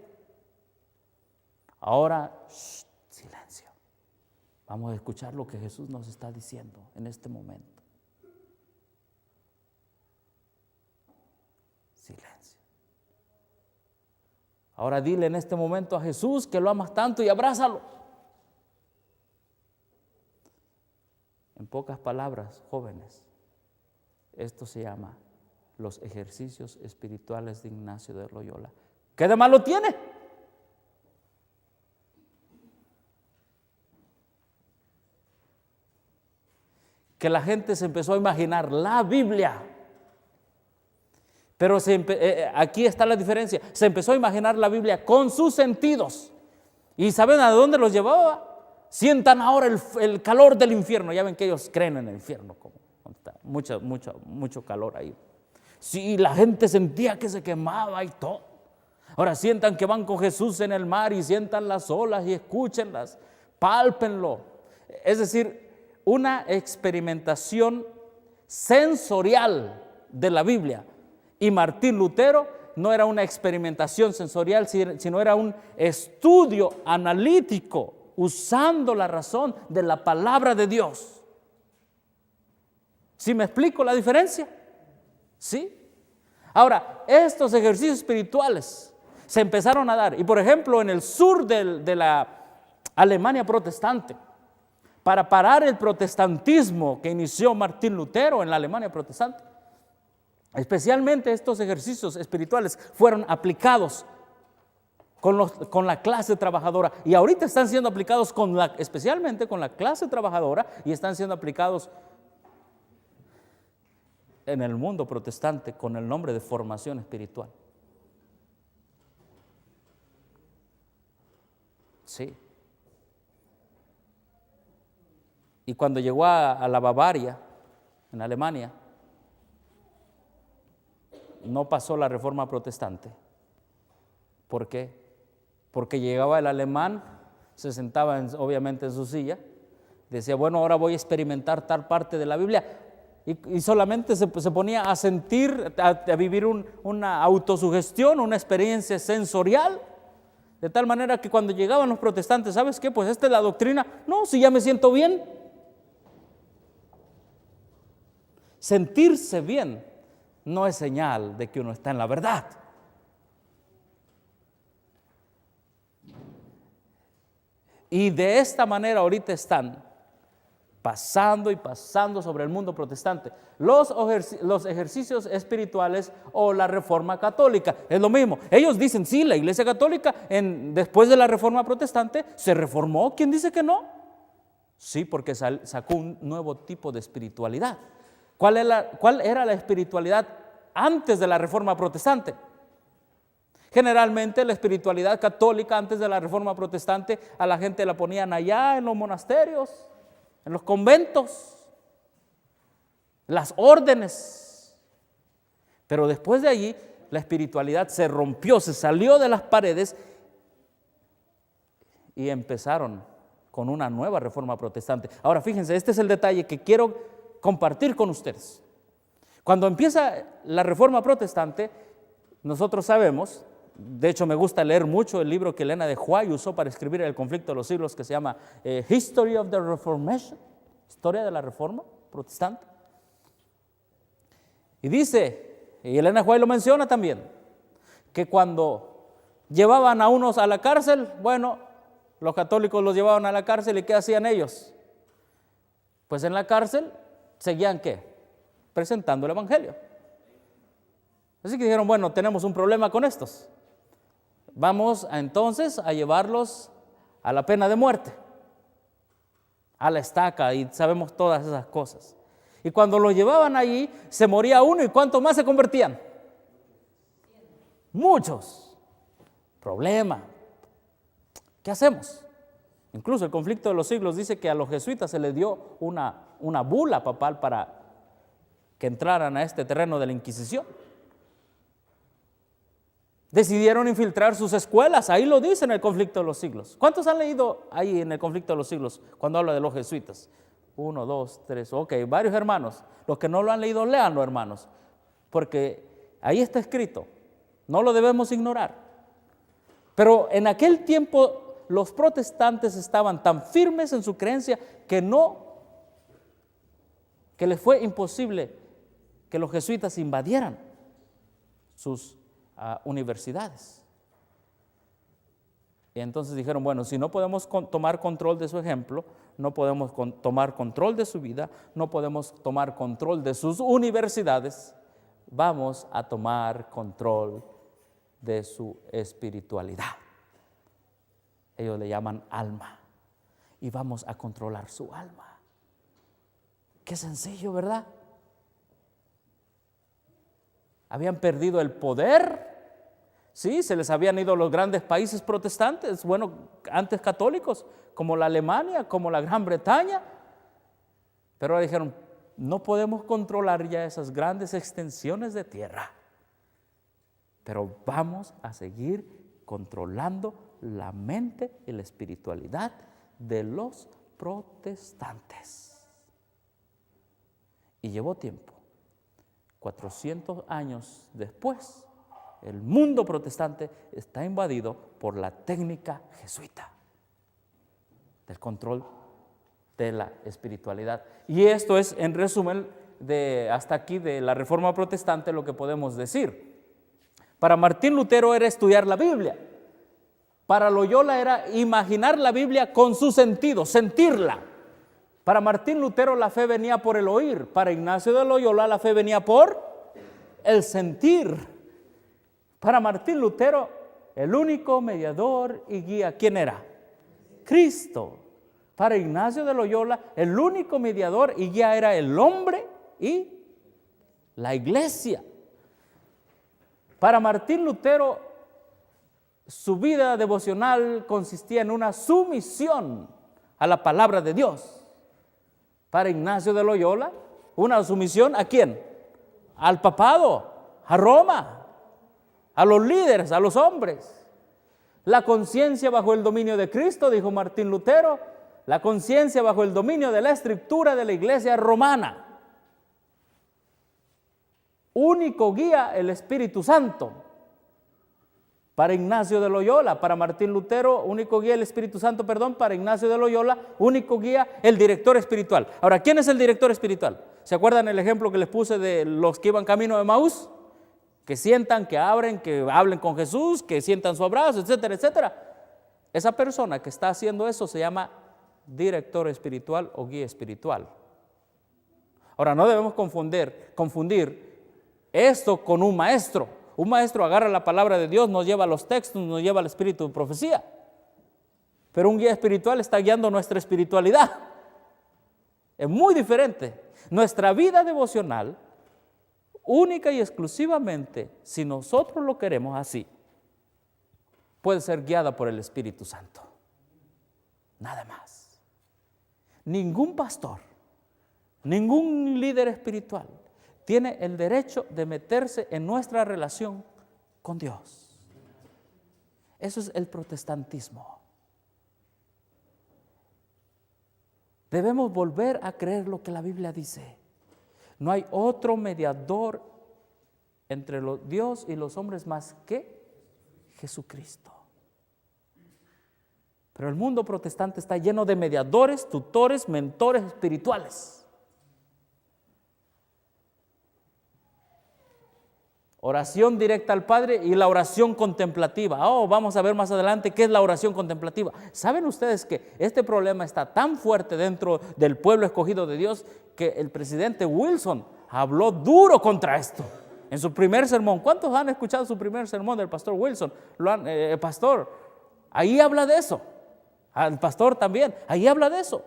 Ahora, silencio. Vamos a escuchar lo que Jesús nos está diciendo en este momento. Silencio. Ahora dile en este momento a Jesús que lo amas tanto y abrázalo. En pocas palabras, jóvenes, esto se llama los ejercicios espirituales de Ignacio de Loyola. ¿Qué de malo tiene? Que la gente se empezó a imaginar la Biblia. Pero aquí está la diferencia. Se empezó a imaginar la Biblia con sus sentidos. ¿Y saben a dónde los llevaba? Sientan ahora el calor del infierno. Ya ven que ellos creen en el infierno. Mucho calor ahí. Sí, la gente sentía que se quemaba y todo. Ahora sientan que van con Jesús en el mar y sientan las olas y escúchenlas. Pálpenlo. Es decir, una experimentación sensorial de la Biblia. Y Martín Lutero no era una experimentación sensorial, sino era un estudio analítico usando la razón de la palabra de Dios. ¿Sí me explico la diferencia? ¿Sí? Ahora, estos ejercicios espirituales se empezaron a dar. Y por ejemplo, en el sur de la Alemania protestante, para parar el protestantismo que inició Martín Lutero en la Alemania protestante, especialmente estos ejercicios espirituales fueron aplicados con la clase trabajadora, y ahorita están siendo aplicados especialmente con la clase trabajadora, y están siendo aplicados en el mundo protestante con el nombre de formación espiritual. Sí. Y cuando llegó a la Bavaria, en Alemania, no pasó la reforma protestante. ¿Por qué? Porque llegaba el alemán, se sentaba obviamente en su silla, decía, bueno, ahora voy a experimentar tal parte de la Biblia, y solamente se ponía a sentir, a vivir una autosugestión, una experiencia sensorial, de tal manera que cuando llegaban los protestantes, ¿sabes qué? Pues esta es la doctrina. No, si ya me siento bien. Sentirse bien no es señal de que uno está en la verdad. Y de esta manera ahorita están pasando y pasando sobre el mundo protestante los ejercicios espirituales o la reforma católica. Es lo mismo. Ellos dicen, sí, la Iglesia Católica después de la reforma protestante se reformó. ¿Quién dice que no? Sí, porque sacó un nuevo tipo de espiritualidad. ¿Cuál era la espiritualidad antes de la reforma protestante? Generalmente la espiritualidad católica antes de la reforma protestante a la gente la ponían allá en los monasterios, en los conventos, las órdenes. Pero después de allí la espiritualidad se rompió, se salió de las paredes y empezaron con una nueva reforma protestante. Ahora fíjense, este es el detalle que quiero compartir con ustedes. Cuando empieza la reforma protestante, nosotros sabemos, de hecho me gusta leer mucho el libro que Elena de White usó para escribir El conflicto de los siglos, que se llama History of the Reformation, historia de la reforma protestante. Y dice, y Elena de White lo menciona también, que cuando llevaban a unos a la cárcel, bueno, los católicos los llevaban a la cárcel, ¿y qué hacían ellos? Pues en la cárcel seguían ¿qué? Presentando el evangelio. Así que dijeron, bueno, tenemos un problema con estos. Vamos entonces a llevarlos a la pena de muerte, a la estaca, y sabemos todas esas cosas. Y cuando los llevaban allí, se moría uno, ¿y cuántos más se convertían? Muchos. Problema. ¿Qué hacemos? Incluso el conflicto de los siglos dice que a los jesuitas se les dio una bula papal para que entraran a este terreno de la Inquisición. Decidieron infiltrar sus escuelas. Ahí lo dice en el Conflicto de los Siglos. ¿Cuántos han leído ahí en el Conflicto de los Siglos cuando habla de los jesuitas? 1, 2, 3, ok, varios hermanos. Los que no lo han leído, léanlo, hermanos, porque ahí está escrito. No lo debemos ignorar. Pero en aquel tiempo los protestantes estaban tan firmes en su creencia que les fue imposible que los jesuitas invadieran sus universidades. Y entonces dijeron, bueno, si no podemos tomar control de su ejemplo, no podemos tomar control de su vida, no podemos tomar control de sus universidades, vamos a tomar control de su espiritualidad. Ellos le llaman alma. Y vamos a controlar su alma. Qué sencillo, ¿verdad? Habían perdido el poder. Sí, se les habían ido los grandes países protestantes, bueno, antes católicos, como la Alemania, como la Gran Bretaña. Pero ahora dijeron, no podemos controlar ya esas grandes extensiones de tierra, pero vamos a seguir controlando la mente y la espiritualidad de los protestantes. Y llevó tiempo. 400 años después, el mundo protestante está invadido por la técnica jesuita del control de la espiritualidad. Y esto es, en resumen, hasta aquí de la Reforma Protestante, lo que podemos decir. Para Martín Lutero era estudiar la Biblia. Para Loyola era imaginar la Biblia con su sentido, sentirla. Para Martín Lutero la fe venía por el oír. Para Ignacio de Loyola la fe venía por el sentir. Para Martín Lutero, el único mediador y guía, ¿quién era? Cristo. Para Ignacio de Loyola, el único mediador y guía era el hombre y la iglesia. Para Martín Lutero, su vida devocional consistía en una sumisión a la palabra de Dios. Para Ignacio de Loyola, una sumisión ¿a quién? Al papado, a Roma, a los líderes, a los hombres. La conciencia bajo el dominio de Cristo, dijo Martín Lutero, la conciencia bajo el dominio de la estructura de la iglesia romana. Único guía el Espíritu Santo. Para Ignacio de Loyola, para Martín Lutero, único guía el Espíritu Santo, para Ignacio de Loyola, único guía el director espiritual. Ahora, ¿quién es el director espiritual? ¿Se acuerdan el ejemplo que les puse de los que iban camino de Emaús? Que sientan, que abren, que hablen con Jesús, que sientan su abrazo, etcétera, etcétera. Esa persona que está haciendo eso se llama director espiritual o guía espiritual. Ahora, no debemos confundir esto con un maestro. Un maestro agarra la palabra de Dios, nos lleva a los textos, nos lleva al espíritu de profecía. Pero un guía espiritual está guiando nuestra espiritualidad. Es muy diferente. Nuestra vida devocional, única y exclusivamente, si nosotros lo queremos así, puede ser guiada por el Espíritu Santo. Nada más. Ningún pastor, ningún líder espiritual tiene el derecho de meterse en nuestra relación con Dios. Eso es el protestantismo. Debemos volver a creer lo que la Biblia dice. No hay otro mediador entre Dios y los hombres más que Jesucristo. Pero el mundo protestante está lleno de mediadores, tutores, mentores espirituales. Oración directa al Padre y la oración contemplativa. Vamos a ver más adelante qué es la oración contemplativa. ¿Saben ustedes que este problema está tan fuerte dentro del pueblo escogido de Dios que el presidente Wilson habló duro contra esto en su primer sermón? ¿Cuántos han escuchado su primer sermón del pastor Wilson? Pastor, ahí habla de eso. Al pastor también, ahí habla de eso.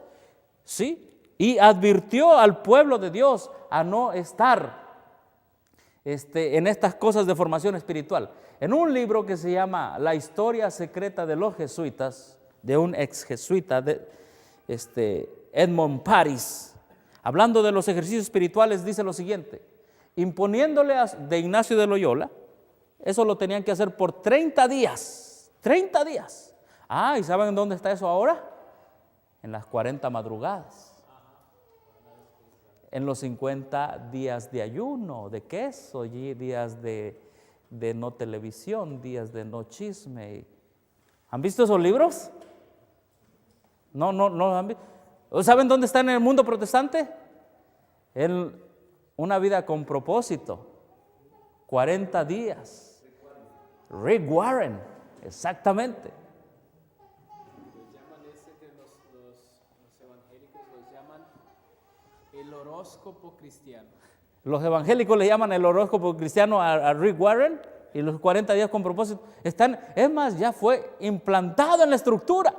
¿Sí? Y advirtió al pueblo de Dios a no estar en estas cosas de formación espiritual. En un libro que se llama La historia secreta de los jesuitas, de un ex jesuita, Edmond Paris, hablando de los ejercicios espirituales, dice lo siguiente: imponiéndole de Ignacio de Loyola, Eso lo tenían que hacer por 30 días. 30 días. ¿Y saben dónde está eso ahora? En las 40 madrugadas. En los 50 días de ayuno, de queso, y días de no televisión, días de no chisme. ¿Han visto esos libros? No han visto. ¿Saben dónde está en el mundo protestante? En una vida con propósito. 40 días. Rick Warren, exactamente. Los llaman ese que los evangélicos los llaman el horóscopo cristiano. Los evangélicos le llaman el horóscopo cristiano a Rick Warren, y los 40 días con propósito es más, ya fue implantado en la estructura.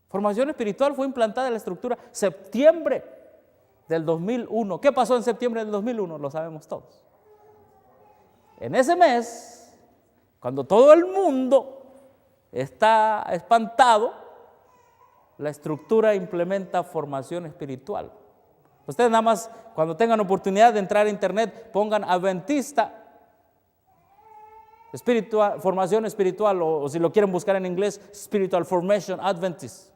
Formación espiritual fue implantada en la estructura septiembre del 2001. ¿Qué pasó en septiembre del 2001? Lo sabemos todos. En ese mes, cuando todo el mundo está espantado, la estructura implementa formación espiritual. Ustedes nada más, cuando tengan oportunidad de entrar a internet, pongan Adventista formación espiritual, o si lo quieren buscar en inglés, Spiritual Formation Adventist.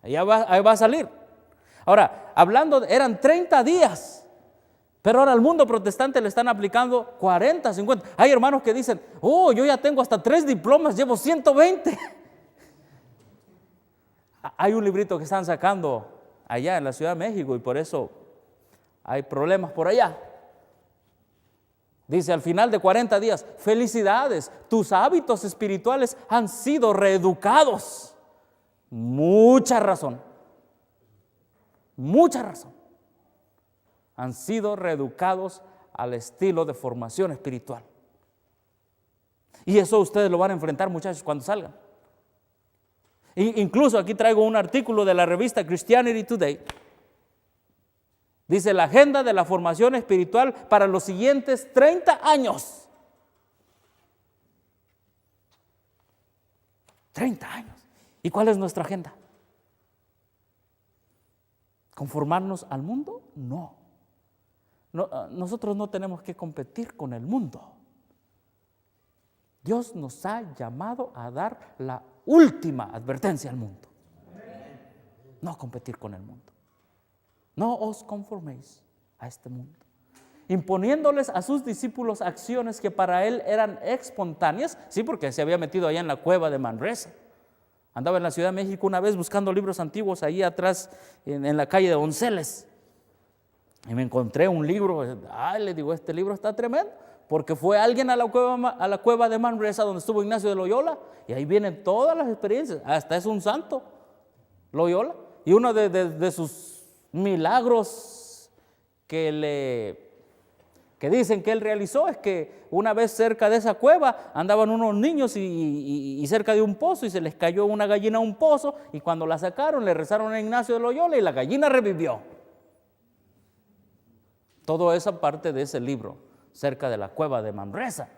Ahí va a salir. Ahora, eran 30 días, pero ahora al mundo protestante le están aplicando 40, 50. Hay hermanos que dicen, yo ya tengo hasta 3 diplomas, llevo 120. Hay un librito que están sacando allá en la Ciudad de México y por eso hay problemas por allá. Dice, al final de 40 días, felicidades, tus hábitos espirituales han sido reeducados. Mucha razón. Han sido reeducados al estilo de formación espiritual. Y eso ustedes lo van a enfrentar, muchachos, cuando salgan. Incluso aquí traigo un artículo de la revista Christianity Today. Dice, la agenda de la formación espiritual para los siguientes 30 años. 30 años. ¿Y cuál es nuestra agenda? ¿Conformarnos al mundo? No. Nosotros no tenemos que competir con el mundo. Dios nos ha llamado a dar la última advertencia al mundo. No competir con el mundo. No os conforméis a este mundo. Imponiéndoles a sus discípulos acciones que para él eran espontáneas. Sí, porque se había metido allá en la cueva de Manresa. Andaba en la Ciudad de México una vez buscando libros antiguos ahí atrás en la calle de Donceles. Y me encontré un libro. Le digo, este libro está tremendo. Porque fue alguien a la cueva de Manresa donde estuvo Ignacio de Loyola. Y ahí vienen todas las experiencias. Hasta es un santo, Loyola. Y uno de sus milagros que dicen que él realizó es que una vez cerca de esa cueva andaban unos niños y cerca de un pozo y se les cayó una gallina a un pozo y cuando la sacaron le rezaron a Ignacio de Loyola y la gallina revivió. Todo esa parte de ese libro, cerca de la cueva de Manresa.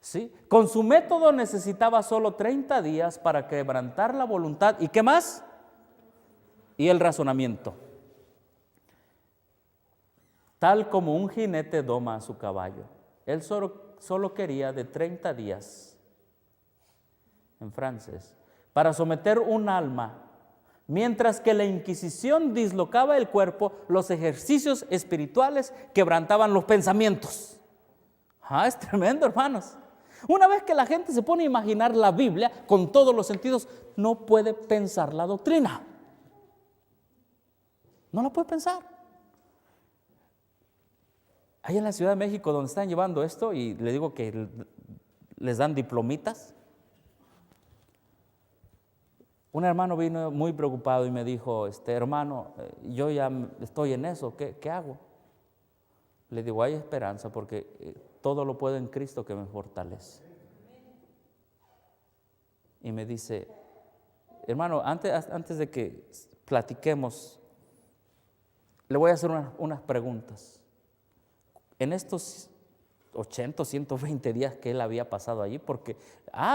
¿Sí? Con su método necesitaba solo 30 días para quebrantar la voluntad. ¿Y qué más? Y el razonamiento. Tal como un jinete doma a su caballo. Él solo quería de 30 días, en francés, para someter un alma. Mientras que la Inquisición dislocaba el cuerpo, los ejercicios espirituales quebrantaban los pensamientos. Es tremendo, hermanos. Una vez que la gente se pone a imaginar la Biblia con todos los sentidos, no puede pensar la doctrina. No la puede pensar. Ahí en la Ciudad de México donde están llevando esto, y le digo que les dan diplomitas. Un hermano vino muy preocupado y me dijo, hermano, yo ya estoy en eso, ¿qué hago? Le digo, hay esperanza porque todo lo puedo en Cristo que me fortalece. Y me dice, hermano, antes de que platiquemos, le voy a hacer unas preguntas. En estos 80, 120 días que él había pasado allí, porque,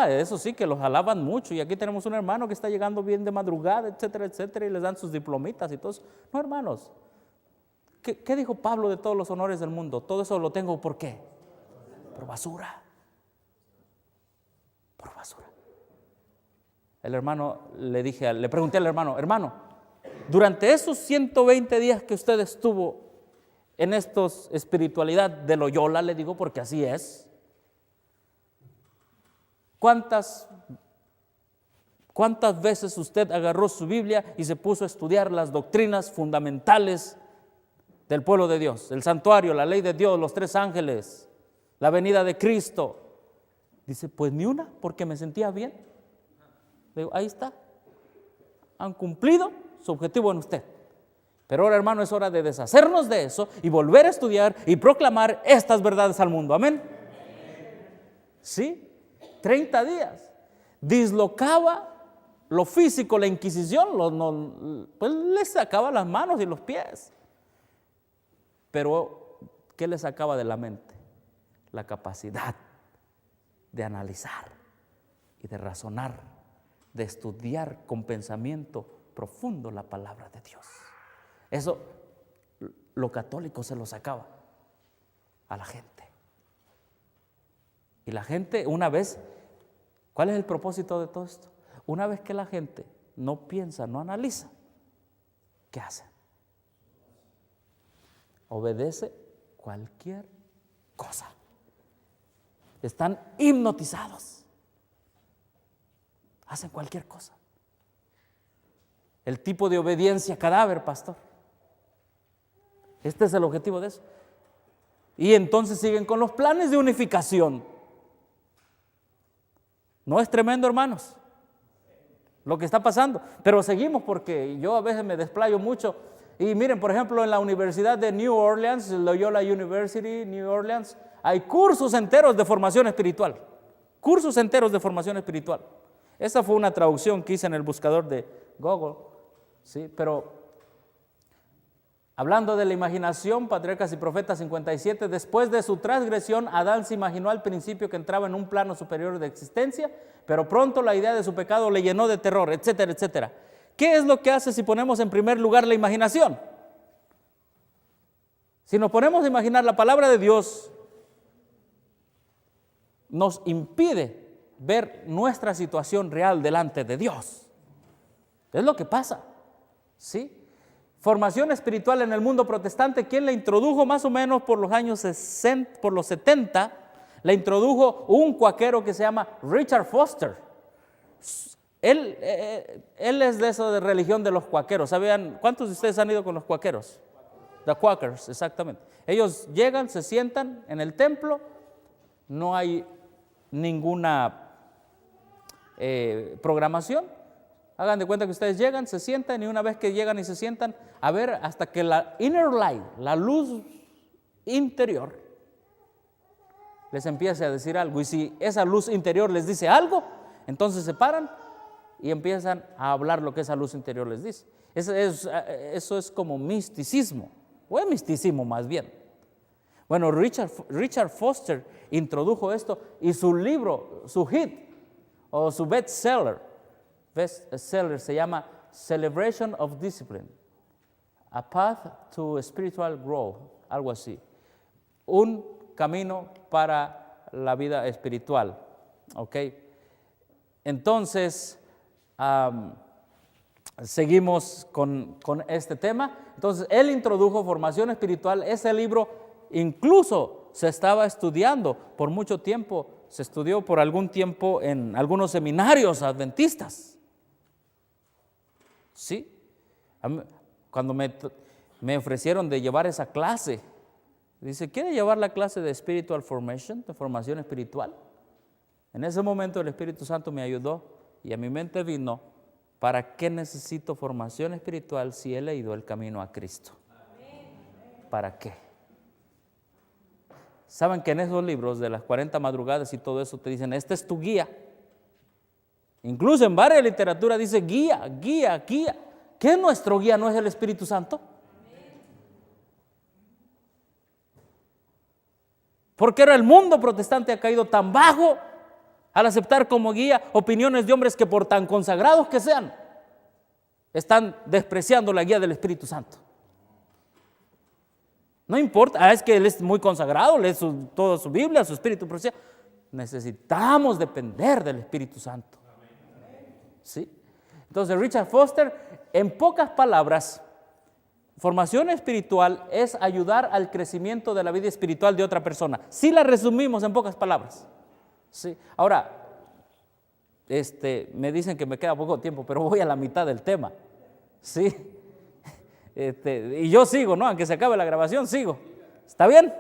eso sí, que los alaban mucho, y aquí tenemos un hermano que está llegando bien de madrugada, etcétera, etcétera, y les dan sus diplomitas y todo eso. No, hermanos, ¿qué dijo Pablo de todos los honores del mundo? Todo eso lo tengo, ¿por qué? por basura. Por basura. El hermano, le pregunté al hermano, durante esos 120 días que usted estuvo en estos espiritualidad de Loyola, le digo porque así es, ¿cuántas veces usted agarró su Biblia y se puso a estudiar las doctrinas fundamentales del pueblo de Dios? El santuario, la ley de Dios, los 3 ángeles, la venida de Cristo. Dice, pues ni una, porque me sentía bien. Le digo, ahí está. Han cumplido su objetivo en usted. Pero ahora, hermano, es hora de deshacernos de eso y volver a estudiar y proclamar estas verdades al mundo. Amén. Sí, 30 días. Dislocaba lo físico, la Inquisición, pues les sacaba las manos y los pies. Pero, ¿qué les sacaba de la mente? La capacidad de analizar y de razonar, de estudiar con pensamiento profundo la palabra de Dios. Eso, lo católico se lo sacaba a la gente. Y la gente, una vez, ¿cuál es el propósito de todo esto? Una vez que la gente no piensa, no analiza, ¿qué hace? Obedece cualquier cosa. Están hipnotizados. Hacen cualquier cosa. El tipo de obediencia cadáver, pastor. Este es el objetivo de eso. Y entonces siguen con los planes de unificación. ¿No es tremendo, hermanos? Lo que está pasando. Pero seguimos porque yo a veces me desplayo mucho. Y miren, por ejemplo, en la Universidad de New Orleans, Loyola University, New Orleans, hay cursos enteros de formación espiritual. Cursos enteros de formación espiritual. Esa fue una traducción que hice en el buscador de Google. Sí, pero hablando de la imaginación, Patriarcas y Profetas 57, después de su transgresión, Adán se imaginó al principio que entraba en un plano superior de existencia, pero pronto la idea de su pecado le llenó de terror, etcétera, etcétera. ¿Qué es lo que hace si ponemos en primer lugar la imaginación? Si nos ponemos a imaginar, la palabra de Dios nos impide ver nuestra situación real delante de Dios. Es lo que pasa, ¿sí? Formación espiritual en el mundo protestante, ¿quién la introdujo? Más o menos por los años 60, por los 70, la introdujo un cuáquero que se llama Richard Foster. Él es de eso de religión de los cuáqueros. ¿Sabían? ¿Cuántos de ustedes han ido con los cuáqueros? The Quakers, exactamente. Ellos llegan, se sientan en el templo, no hay ninguna programación. Hagan de cuenta que ustedes llegan, se sientan y una vez que llegan y se sientan, a ver hasta que la inner light, la luz interior, les empiece a decir algo. Y si esa luz interior les dice algo, entonces se paran y empiezan a hablar lo que esa luz interior les dice. Eso es como misticismo, o es misticismo más bien. Bueno, Richard Foster introdujo esto y su libro, su hit o su bestseller se llama Celebration of Discipline, A Path to Spiritual Growth, algo así. Un camino para la vida espiritual. ¿Ok? Entonces, seguimos con este tema. Entonces, él introdujo formación espiritual. Ese libro incluso se estaba estudiando por mucho tiempo. Se estudió por algún tiempo en algunos seminarios adventistas. Sí, cuando me ofrecieron de llevar esa clase, dice, ¿quiere llevar la clase de Spiritual Formation, de formación espiritual? En ese momento el Espíritu Santo me ayudó y a mi mente vino, ¿para qué necesito formación espiritual si he leído el camino a Cristo? ¿Para qué? Saben que en esos libros de las 40 madrugadas y todo eso te dicen, esta es tu guía. Incluso en varias literatura dice guía. ¿Qué es nuestro guía? ¿No es el Espíritu Santo? Porque ahora el mundo protestante ha caído tan bajo al aceptar como guía opiniones de hombres que por tan consagrados que sean, están despreciando la guía del Espíritu Santo. No importa, es que él es muy consagrado, lee toda su Biblia, su espíritu profecía. Necesitamos depender del Espíritu Santo. ¿Sí? Entonces Richard Foster, en pocas palabras, formación espiritual es ayudar al crecimiento de la vida espiritual de otra persona. Si la resumimos en pocas palabras. ¿Sí? Ahora, me dicen que me queda poco tiempo, pero voy a la mitad del tema. ¿Sí? Y yo sigo, ¿no? Aunque se acabe la grabación, sigo. ¿Está bien?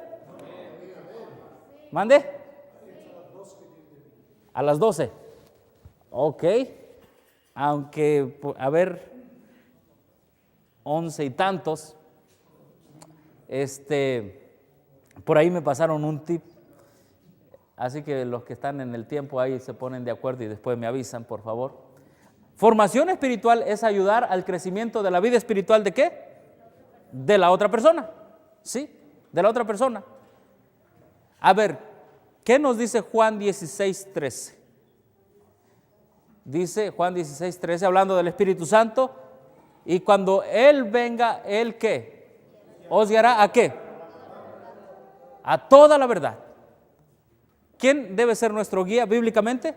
¿Mande? A las 12. Ok. Aunque, a ver, 11 y tantos. Por ahí me pasaron un tip. Así que los que están en el tiempo ahí se ponen de acuerdo y después me avisan, por favor. Formación espiritual es ayudar al crecimiento de la vida espiritual ¿de qué? De la otra persona. ¿Sí? De la otra persona. A ver, ¿qué nos dice Juan 16:13? Dice Juan 16:13, hablando del Espíritu Santo, y cuando Él venga, ¿Él qué? ¿Os guiará a qué? A toda la verdad. ¿Quién debe ser nuestro guía bíblicamente?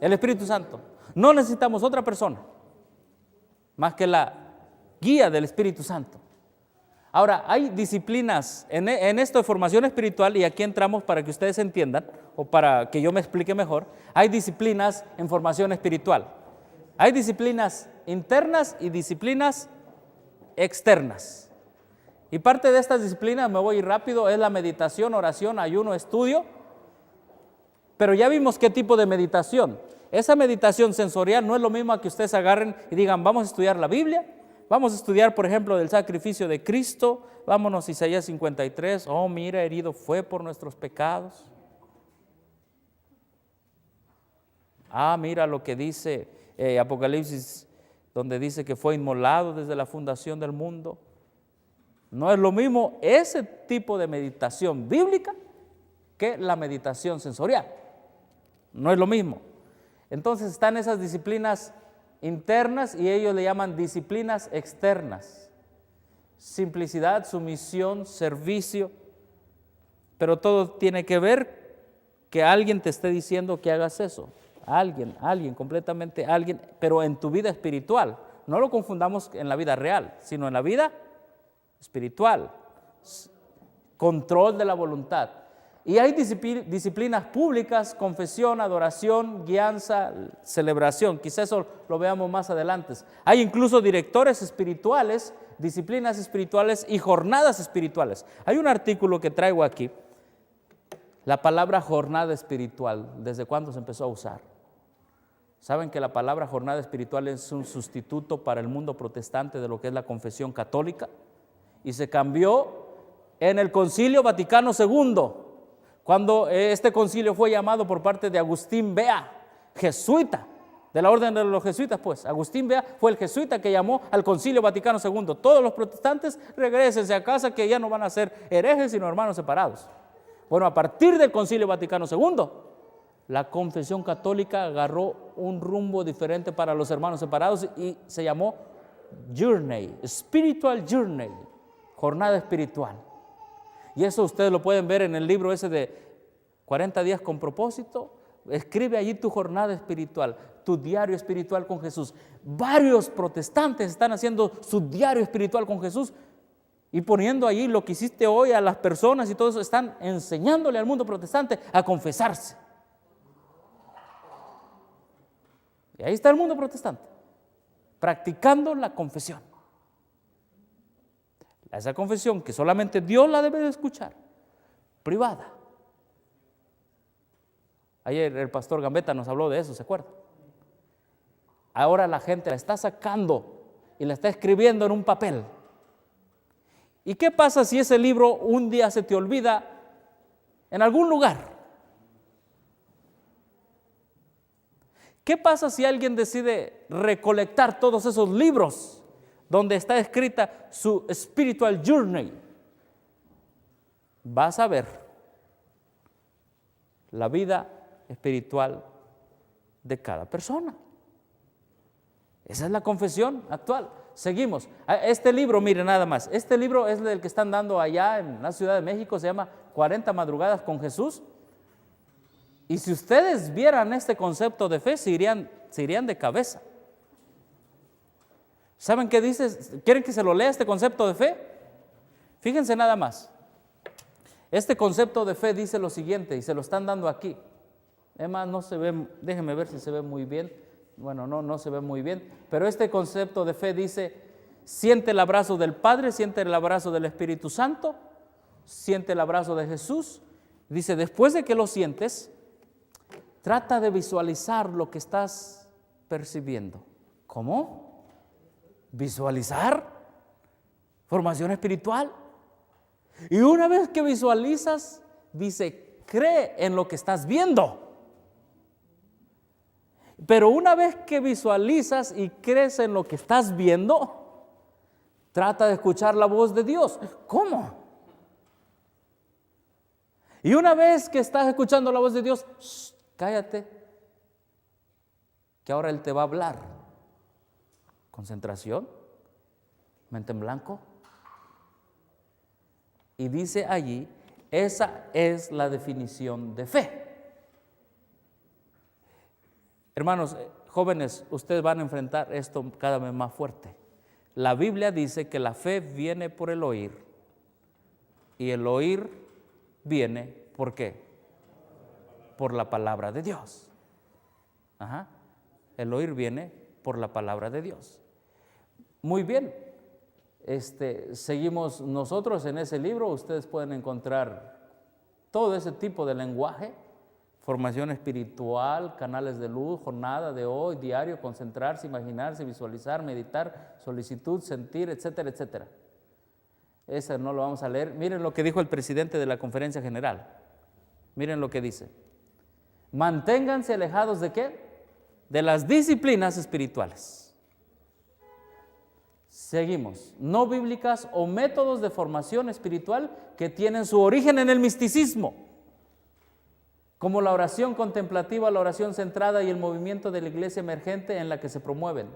El Espíritu Santo. No necesitamos otra persona más que la guía del Espíritu Santo. Ahora, hay disciplinas en esto de formación espiritual, y aquí entramos para que ustedes entiendan, o para que yo me explique mejor. Hay disciplinas en formación espiritual. Hay disciplinas internas y disciplinas externas. Y parte de estas disciplinas, me voy a ir rápido, es la meditación, oración, ayuno, estudio. Pero ya vimos qué tipo de meditación. Esa meditación sensorial no es lo mismo a que ustedes agarren y digan, vamos a estudiar la Biblia. Vamos a estudiar, por ejemplo, del sacrificio de Cristo. Vámonos a Isaías 53. Oh, mira, herido fue por nuestros pecados. Ah, mira lo que dice Apocalipsis, donde dice que fue inmolado desde la fundación del mundo. No es lo mismo ese tipo de meditación bíblica que la meditación sensorial. No es lo mismo. Entonces están esas disciplinas internas y ellos le llaman disciplinas externas. Simplicidad, sumisión, servicio, pero todo tiene que ver que alguien te esté diciendo que hagas eso. Alguien, completamente alguien, pero en tu vida espiritual. No lo confundamos en la vida real, sino en la vida espiritual. Control de la voluntad. Y hay disciplinas públicas, confesión, adoración, guianza, celebración. Quizás eso lo veamos más adelante. Hay incluso directores espirituales, disciplinas espirituales y jornadas espirituales. Hay un artículo que traigo aquí. La palabra jornada espiritual, ¿desde cuándo se empezó a usar? ¿Saben que la palabra jornada espiritual es un sustituto para el mundo protestante de lo que es la confesión católica? Y se cambió en el Concilio Vaticano II. Cuando este concilio fue llamado por parte de Agustín Bea, jesuita, de la orden de los jesuitas, pues, Agustín Bea fue el jesuita que llamó al Concilio Vaticano II. Todos los protestantes regrésense a casa, que ya no van a ser herejes sino hermanos separados. Bueno, a partir del Concilio Vaticano II, la confesión católica agarró un rumbo diferente para los hermanos separados y se llamó Journey, Spiritual Journey, jornada espiritual. Y eso ustedes lo pueden ver en el libro ese de 40 días con propósito. Escribe allí tu jornada espiritual, tu diario espiritual con Jesús. Varios protestantes están haciendo su diario espiritual con Jesús y poniendo allí lo que hiciste hoy a las personas y todo eso. Están enseñándole al mundo protestante a confesarse. Y ahí está el mundo protestante, practicando la confesión. Esa confesión que solamente Dios la debe de escuchar, privada. Ayer el pastor Gambetta nos habló de eso, ¿se acuerda? Ahora la gente la está sacando y la está escribiendo en un papel. ¿Y qué pasa si ese libro un día se te olvida en algún lugar? ¿Qué pasa si alguien decide recolectar todos esos libros donde está escrita su spiritual journey? Vas a ver la vida espiritual de cada persona. Esa es la confesión actual. Seguimos. Este libro, mire nada más, este libro es el que están dando allá en la Ciudad de México, se llama 40 madrugadas con Jesús. Y si ustedes vieran este concepto de fe, se irían de cabeza. ¿Saben qué dice? ¿Quieren que se lo lea este concepto de fe? Fíjense nada más. Este concepto de fe dice lo siguiente, y se lo están dando aquí. Además, no se ve, déjenme ver si se ve muy bien. Bueno, no se ve muy bien. Pero este concepto de fe dice, siente el abrazo del Padre, siente el abrazo del Espíritu Santo, siente el abrazo de Jesús. Dice, después de que lo sientes, trata de visualizar lo que estás percibiendo. ¿Cómo? ¿Visualizar? ¿Formación espiritual? Y una vez que visualizas, dice, cree en lo que estás viendo. Pero una vez que visualizas y crees en lo que estás viendo, trata de escuchar la voz de Dios. ¿Cómo? Y una vez que estás escuchando la voz de Dios, cállate, que ahora Él te va a hablar. Concentración, mente en blanco. Y dice allí, esa es la definición de fe. Hermanos, jóvenes, ustedes van a enfrentar esto cada vez más fuerte. La Biblia dice que la fe viene por el oír, y el oír viene, ¿por qué? Por la palabra de Dios. El oír viene por la palabra de Dios. Muy bien, seguimos nosotros en ese libro. Ustedes pueden encontrar todo ese tipo de lenguaje: formación espiritual, canales de luz, jornada de hoy, diario, concentrarse, imaginarse, visualizar, meditar, solicitud, sentir, etcétera, etcétera. Ese no lo vamos a leer. Miren lo que dijo el presidente de la Conferencia General. Miren lo que dice: manténganse alejados ¿de qué? De las disciplinas espirituales. Seguimos. No bíblicas o métodos de formación espiritual que tienen su origen en el misticismo, como la oración contemplativa, la oración centrada y el movimiento de la iglesia emergente en la que se promueven.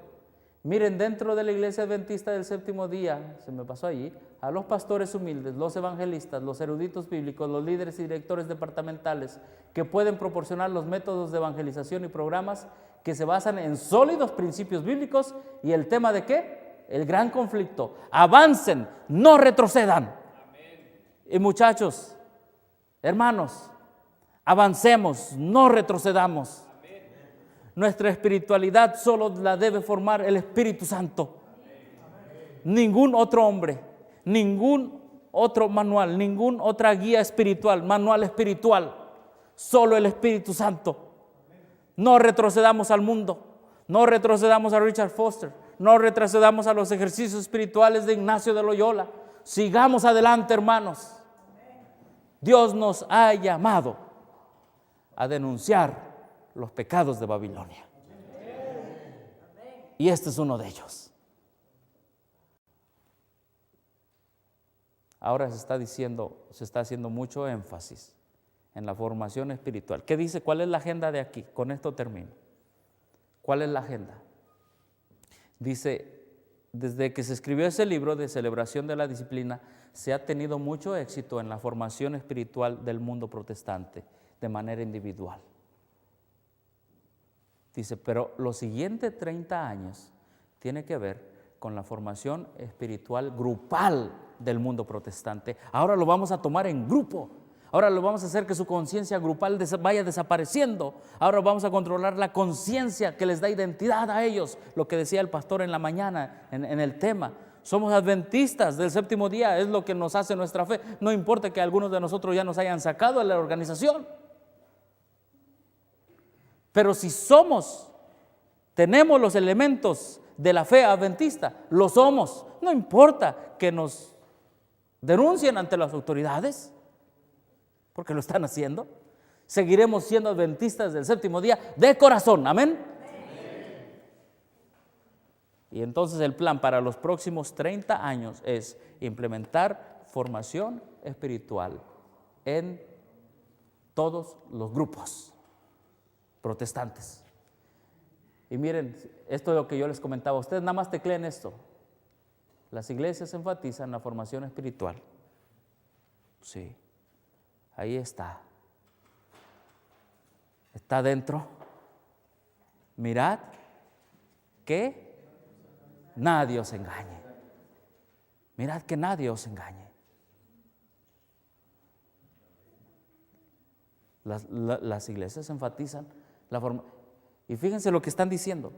Miren, dentro de la iglesia adventista del séptimo día, se me pasó allí, a los pastores humildes, los evangelistas, los eruditos bíblicos, los líderes y directores departamentales que pueden proporcionar los métodos de evangelización y programas que se basan en sólidos principios bíblicos y el tema de ¿qué? El gran conflicto. Avancen, no retrocedan. Amén. Y muchachos, hermanos, avancemos, no retrocedamos. Amén. Nuestra espiritualidad solo la debe formar el Espíritu Santo. Amén. Ningún otro hombre, ningún otro manual, ninguna otra guía espiritual, manual espiritual, solo el Espíritu Santo. No retrocedamos al mundo, no retrocedamos a Richard Foster, no retrocedamos a los ejercicios espirituales de Ignacio de Loyola. Sigamos adelante, hermanos. Dios nos ha llamado a denunciar los pecados de Babilonia. Y este es uno de ellos. Ahora se está haciendo mucho énfasis en la formación espiritual. ¿Qué dice? ¿Cuál es la agenda de aquí? Con esto termino. ¿Cuál es la agenda? Dice, desde que se escribió ese libro de celebración de la disciplina, se ha tenido mucho éxito en la formación espiritual del mundo protestante, de manera individual. Dice, pero los siguientes 30 años tiene que ver con la formación espiritual grupal del mundo protestante. Ahora lo vamos a tomar en grupo. Ahora lo vamos a hacer que su conciencia grupal vaya desapareciendo. Ahora vamos a controlar la conciencia que les da identidad a ellos. Lo que decía el pastor en la mañana en el tema. Somos adventistas del séptimo día, es lo que nos hace nuestra fe. No importa que algunos de nosotros ya nos hayan sacado de la organización. Pero si tenemos los elementos de la fe adventista, lo somos. No importa que nos denuncien ante las autoridades, porque lo están haciendo. Seguiremos siendo adventistas del séptimo día de corazón. Amén. Amén. Y entonces el plan para los próximos 30 años es implementar formación espiritual en todos los grupos protestantes. Y miren, esto es lo que yo les comentaba. Ustedes nada más tecleen esto. Las iglesias enfatizan la formación espiritual. Sí, ahí está. Está dentro. Mirad que nadie os engañe. Mirad que nadie os engañe. Las iglesias enfatizan la formación. Y fíjense lo que están diciendo.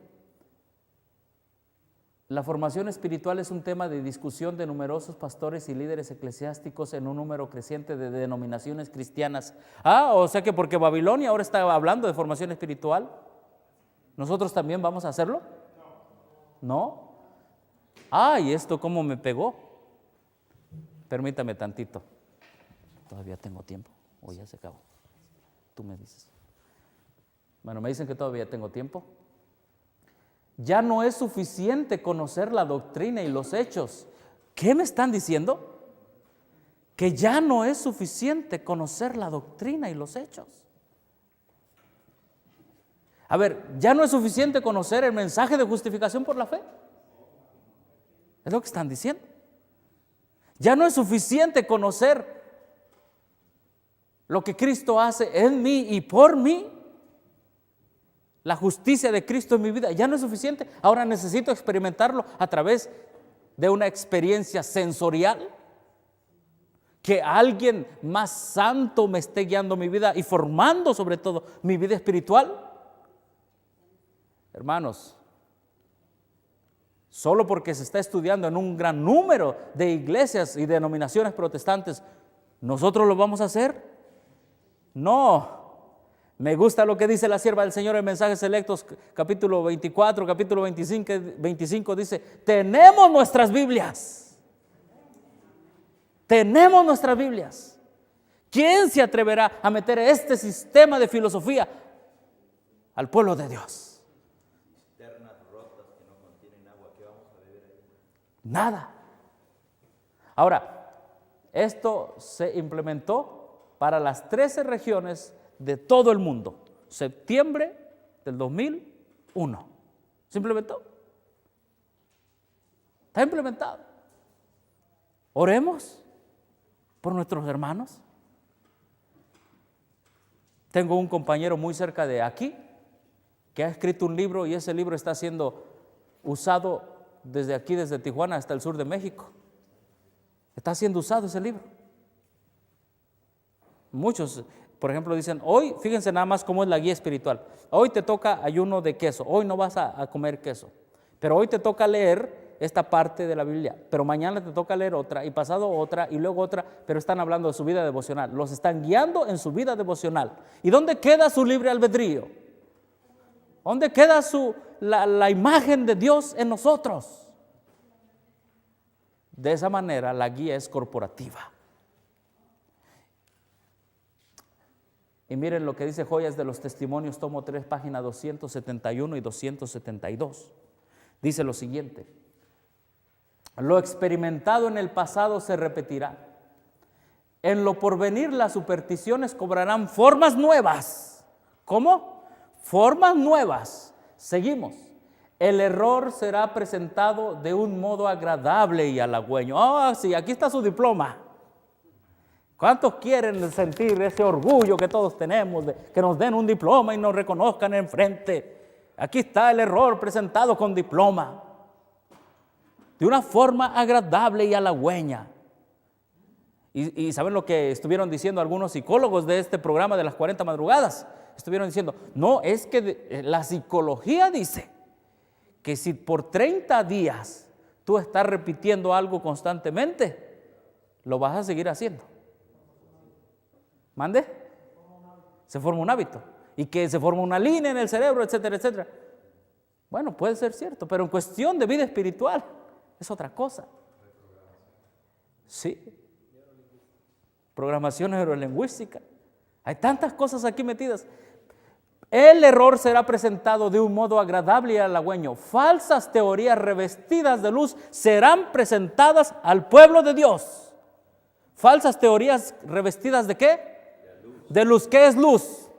La formación espiritual es un tema de discusión de numerosos pastores y líderes eclesiásticos en un número creciente de denominaciones cristianas. O sea que porque Babilonia ahora está hablando de formación espiritual, ¿nosotros también vamos a hacerlo? ¿No? ¿Y esto cómo me pegó? Permítame tantito. Todavía tengo tiempo, o ya se acabó. Tú me dices. Bueno, me dicen que todavía tengo tiempo. Ya no es suficiente conocer la doctrina y los hechos. ¿Qué me están diciendo? Que ya no es suficiente conocer la doctrina y los hechos. A ver, ¿ya no es suficiente conocer el mensaje de justificación por la fe? Es lo que están diciendo. Ya no es suficiente conocer lo que Cristo hace en mí y por mí. La justicia de Cristo en mi vida ya no es suficiente. Ahora necesito experimentarlo a través de una experiencia sensorial. Que alguien más santo me esté guiando mi vida y formando sobre todo mi vida espiritual. Hermanos, solo porque se está estudiando en un gran número de iglesias y denominaciones protestantes, ¿nosotros lo vamos a hacer? No. Me gusta lo que dice la sierva del Señor en Mensajes Selectos, capítulo 24, capítulo 25 dice, tenemos nuestras Biblias. Tenemos nuestras Biblias. ¿Quién se atreverá a meter este sistema de filosofía al pueblo de Dios? Cisternas rotas que no contienen agua, ¿qué vamos a beber ahí? Nada. Ahora, esto se implementó para las 13 regiones de todo el mundo, septiembre del 2001. ¿Se implementó? Está implementado. Oremos por nuestros hermanos. Tengo un compañero muy cerca de aquí que ha escrito un libro y ese libro está siendo usado desde aquí, desde Tijuana hasta el sur de México. Está siendo usado ese libro. Muchos, por ejemplo, dicen, hoy, fíjense nada más cómo es la guía espiritual. Hoy te toca ayuno de queso, hoy no vas a comer queso, pero hoy te toca leer esta parte de la Biblia, pero mañana te toca leer otra, y pasado otra, y luego otra, pero están hablando de su vida devocional. Los están guiando en su vida devocional. ¿Y dónde queda su libre albedrío? ¿Dónde queda la imagen de Dios en nosotros? De esa manera la guía es corporativa. Y miren lo que dice Joyas de los Testimonios, tomo 3, página 271 y 272. Dice lo siguiente: lo experimentado en el pasado se repetirá. En lo porvenir las supersticiones cobrarán formas nuevas. ¿Cómo? Formas nuevas. Seguimos. El error será presentado de un modo agradable y halagüeño. Sí, aquí está su diploma. ¿Cuántos quieren sentir ese orgullo que todos tenemos de que nos den un diploma y nos reconozcan enfrente? Aquí está el error presentado con diploma, de una forma agradable y halagüeña. Y ¿saben lo que estuvieron diciendo algunos psicólogos de este programa de las 40 madrugadas? Estuvieron diciendo, no, es que la psicología dice que si por 30 días tú estás repitiendo algo constantemente, lo vas a seguir haciendo. ¿Mande? Se forma un hábito. Y que se forma una línea en el cerebro, etcétera, etcétera. Bueno, puede ser cierto, pero en cuestión de vida espiritual es otra cosa. Sí. Programación neurolingüística. Hay tantas cosas aquí metidas. El error será presentado de un modo agradable y halagüeño. Falsas teorías revestidas de luz serán presentadas al pueblo de Dios. Falsas teorías revestidas ¿de qué? De luz. ¿Qué es luz?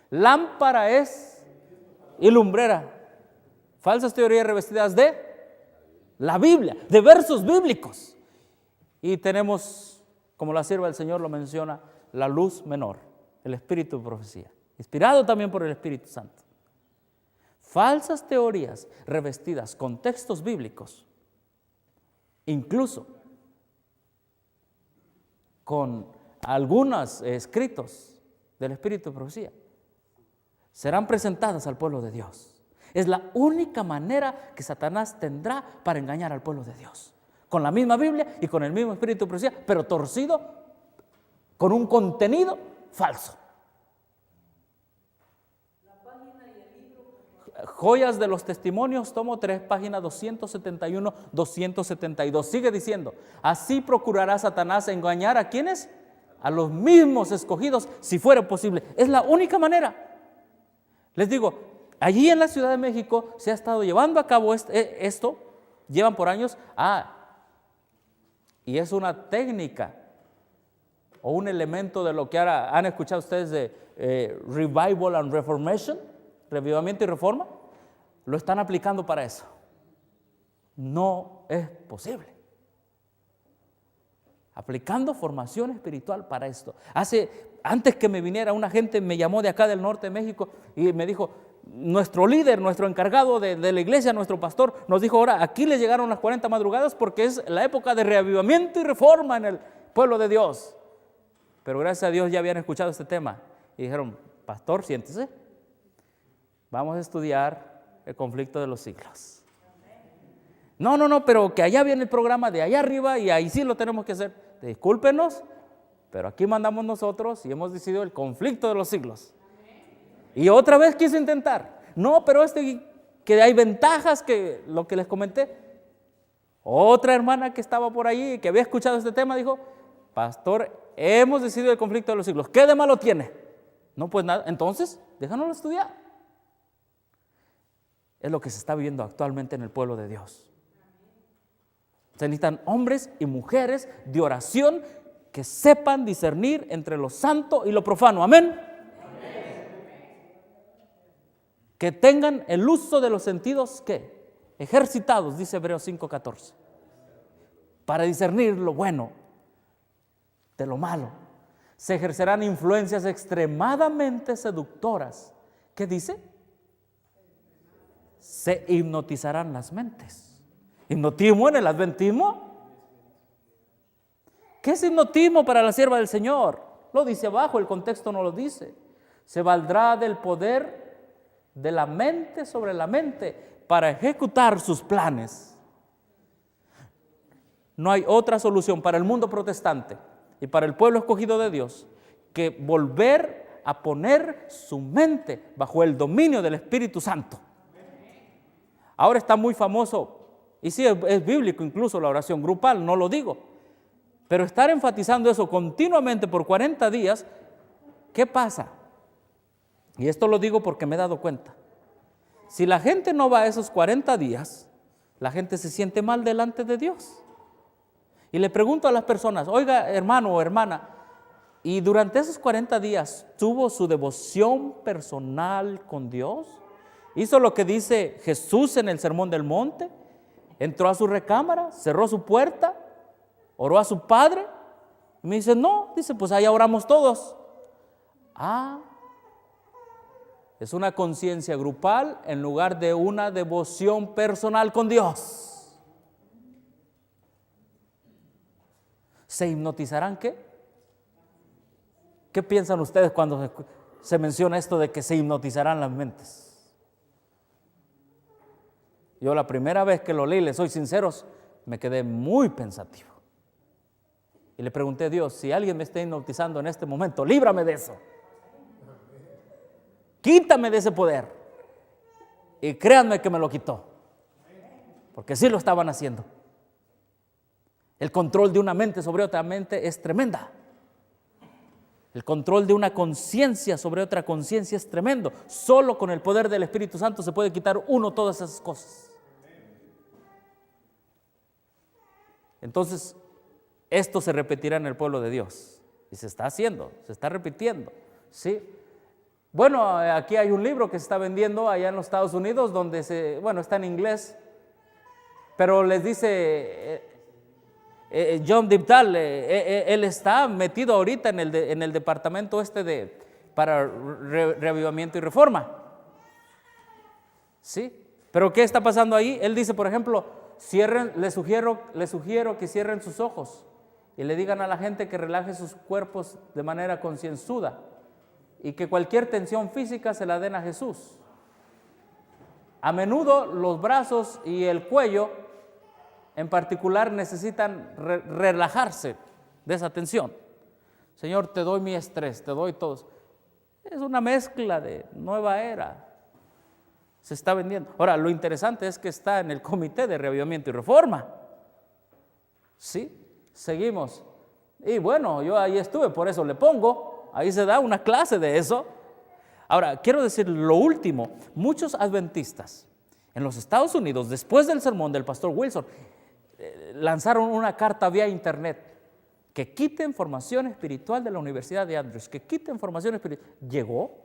Lámpara es y lumbrera. Falsas teorías revestidas de la Biblia, de versos bíblicos. Y tenemos, como la sierva del Señor lo menciona, la luz menor, el espíritu de profecía, inspirado también por el Espíritu Santo. Falsas teorías revestidas con textos bíblicos, incluso con algunos escritos del Espíritu de profecía, serán presentadas al pueblo de Dios. Es la única manera que Satanás tendrá para engañar al pueblo de Dios. Con la misma Biblia y con el mismo Espíritu de profecía, pero torcido con un contenido falso. Joyas de los Testimonios, tomo 3, página 271, 272. Sigue diciendo, así procurará Satanás engañar a ¿quiénes? A los mismos escogidos, si fuera posible. Es la única manera. Les digo, allí en la Ciudad de México se ha estado llevando a cabo esto, llevan por años, y es una técnica o un elemento de lo que ahora han escuchado ustedes de Revival and Reformation, revivamiento y reforma, lo están aplicando para eso. No es posible. Aplicando formación espiritual para esto. Antes que me viniera, una gente me llamó de acá del norte de México y me dijo, nuestro líder, nuestro encargado de la iglesia, nuestro pastor, nos dijo, ahora aquí les llegaron las 40 madrugadas porque es la época de reavivamiento y reforma en el pueblo de Dios. Pero gracias a Dios ya habían escuchado este tema y dijeron, pastor, siéntese, vamos a estudiar el conflicto de los siglos. No, pero que allá viene el programa de allá arriba y ahí sí lo tenemos que hacer. Discúlpenos, pero aquí mandamos nosotros y hemos decidido el conflicto de los siglos. Y otra vez quiso intentar. No, pero que hay ventajas, que lo que les comenté. Otra hermana que estaba por ahí, que había escuchado este tema, dijo, pastor, hemos decidido el conflicto de los siglos. ¿Qué de malo tiene? No, pues nada. Entonces, déjanoslo estudiar. Es lo que se está viviendo actualmente en el pueblo de Dios. Se necesitan hombres y mujeres de oración que sepan discernir entre lo santo y lo profano. Amén. Que tengan el uso de los sentidos, ¿qué? Ejercitados, dice Hebreos 5:14, para discernir lo bueno de lo malo. Se ejercerán influencias extremadamente seductoras. ¿Qué dice? Se hipnotizarán las mentes. ¿Hipnotismo en el adventismo? ¿Qué es hipnotismo para la sierva del Señor? Lo dice abajo, el contexto no lo dice. Se valdrá del poder de la mente sobre la mente para ejecutar sus planes. No hay otra solución para el mundo protestante y para el pueblo escogido de Dios que volver a poner su mente bajo el dominio del Espíritu Santo. Ahora está muy famoso, y sí, es bíblico incluso la oración grupal, no lo digo, pero estar enfatizando eso continuamente por 40 días, ¿qué pasa? Y esto lo digo porque me he dado cuenta. Si la gente no va a esos 40 días, la gente se siente mal delante de Dios. Y le pregunto a las personas, oiga, hermano o hermana, ¿y durante esos 40 días tuvo su devoción personal con Dios? ¿Hizo lo que dice Jesús en el Sermón del Monte? ¿Entró a su recámara? ¿Cerró su puerta? ¿Oró a su Padre? Y me dice, no, dice, pues ahí oramos todos. Es una conciencia grupal en lugar de una devoción personal con Dios. ¿Se hipnotizarán qué? ¿Qué piensan ustedes cuando se menciona esto de que se hipnotizarán las mentes? Yo la primera vez que lo leí, les soy sinceros, me quedé muy pensativo. Y le pregunté a Dios, si alguien me está hipnotizando en este momento, líbrame de eso. Quítame de ese poder. Y créanme que me lo quitó. Porque sí lo estaban haciendo. El control de una mente sobre otra mente es tremenda. El control de una conciencia sobre otra conciencia es tremendo. Solo con el poder del Espíritu Santo se puede quitar uno todas esas cosas. Entonces, esto se repetirá en el pueblo de Dios. Y se está haciendo, se está repitiendo. ¿Sí? Bueno, aquí hay un libro que se está vendiendo allá en los Estados Unidos, donde está en inglés, pero les dice John Diptal, él está metido ahorita en el departamento para reavivamiento y reforma. ¿Sí? Pero ¿qué está pasando ahí? Él dice, por ejemplo, les sugiero que cierren sus ojos y le digan a la gente que relaje sus cuerpos de manera concienzuda y que cualquier tensión física se la den a Jesús. A menudo los brazos y el cuello en particular necesitan relajarse de esa tensión. Señor, te doy mi estrés, te doy todo. Es una mezcla de nueva era. Se está vendiendo. Ahora, lo interesante es que está en el Comité de Reavivamiento y Reforma. ¿Sí? Seguimos. Y bueno, yo ahí estuve, por eso le pongo. Ahí se da una clase de eso. Ahora, quiero decir lo último. Muchos adventistas en los Estados Unidos, después del sermón del pastor Wilson, lanzaron una carta vía internet que quiten formación espiritual de la Universidad de Andrews, que quiten formación espiritual. Llegó,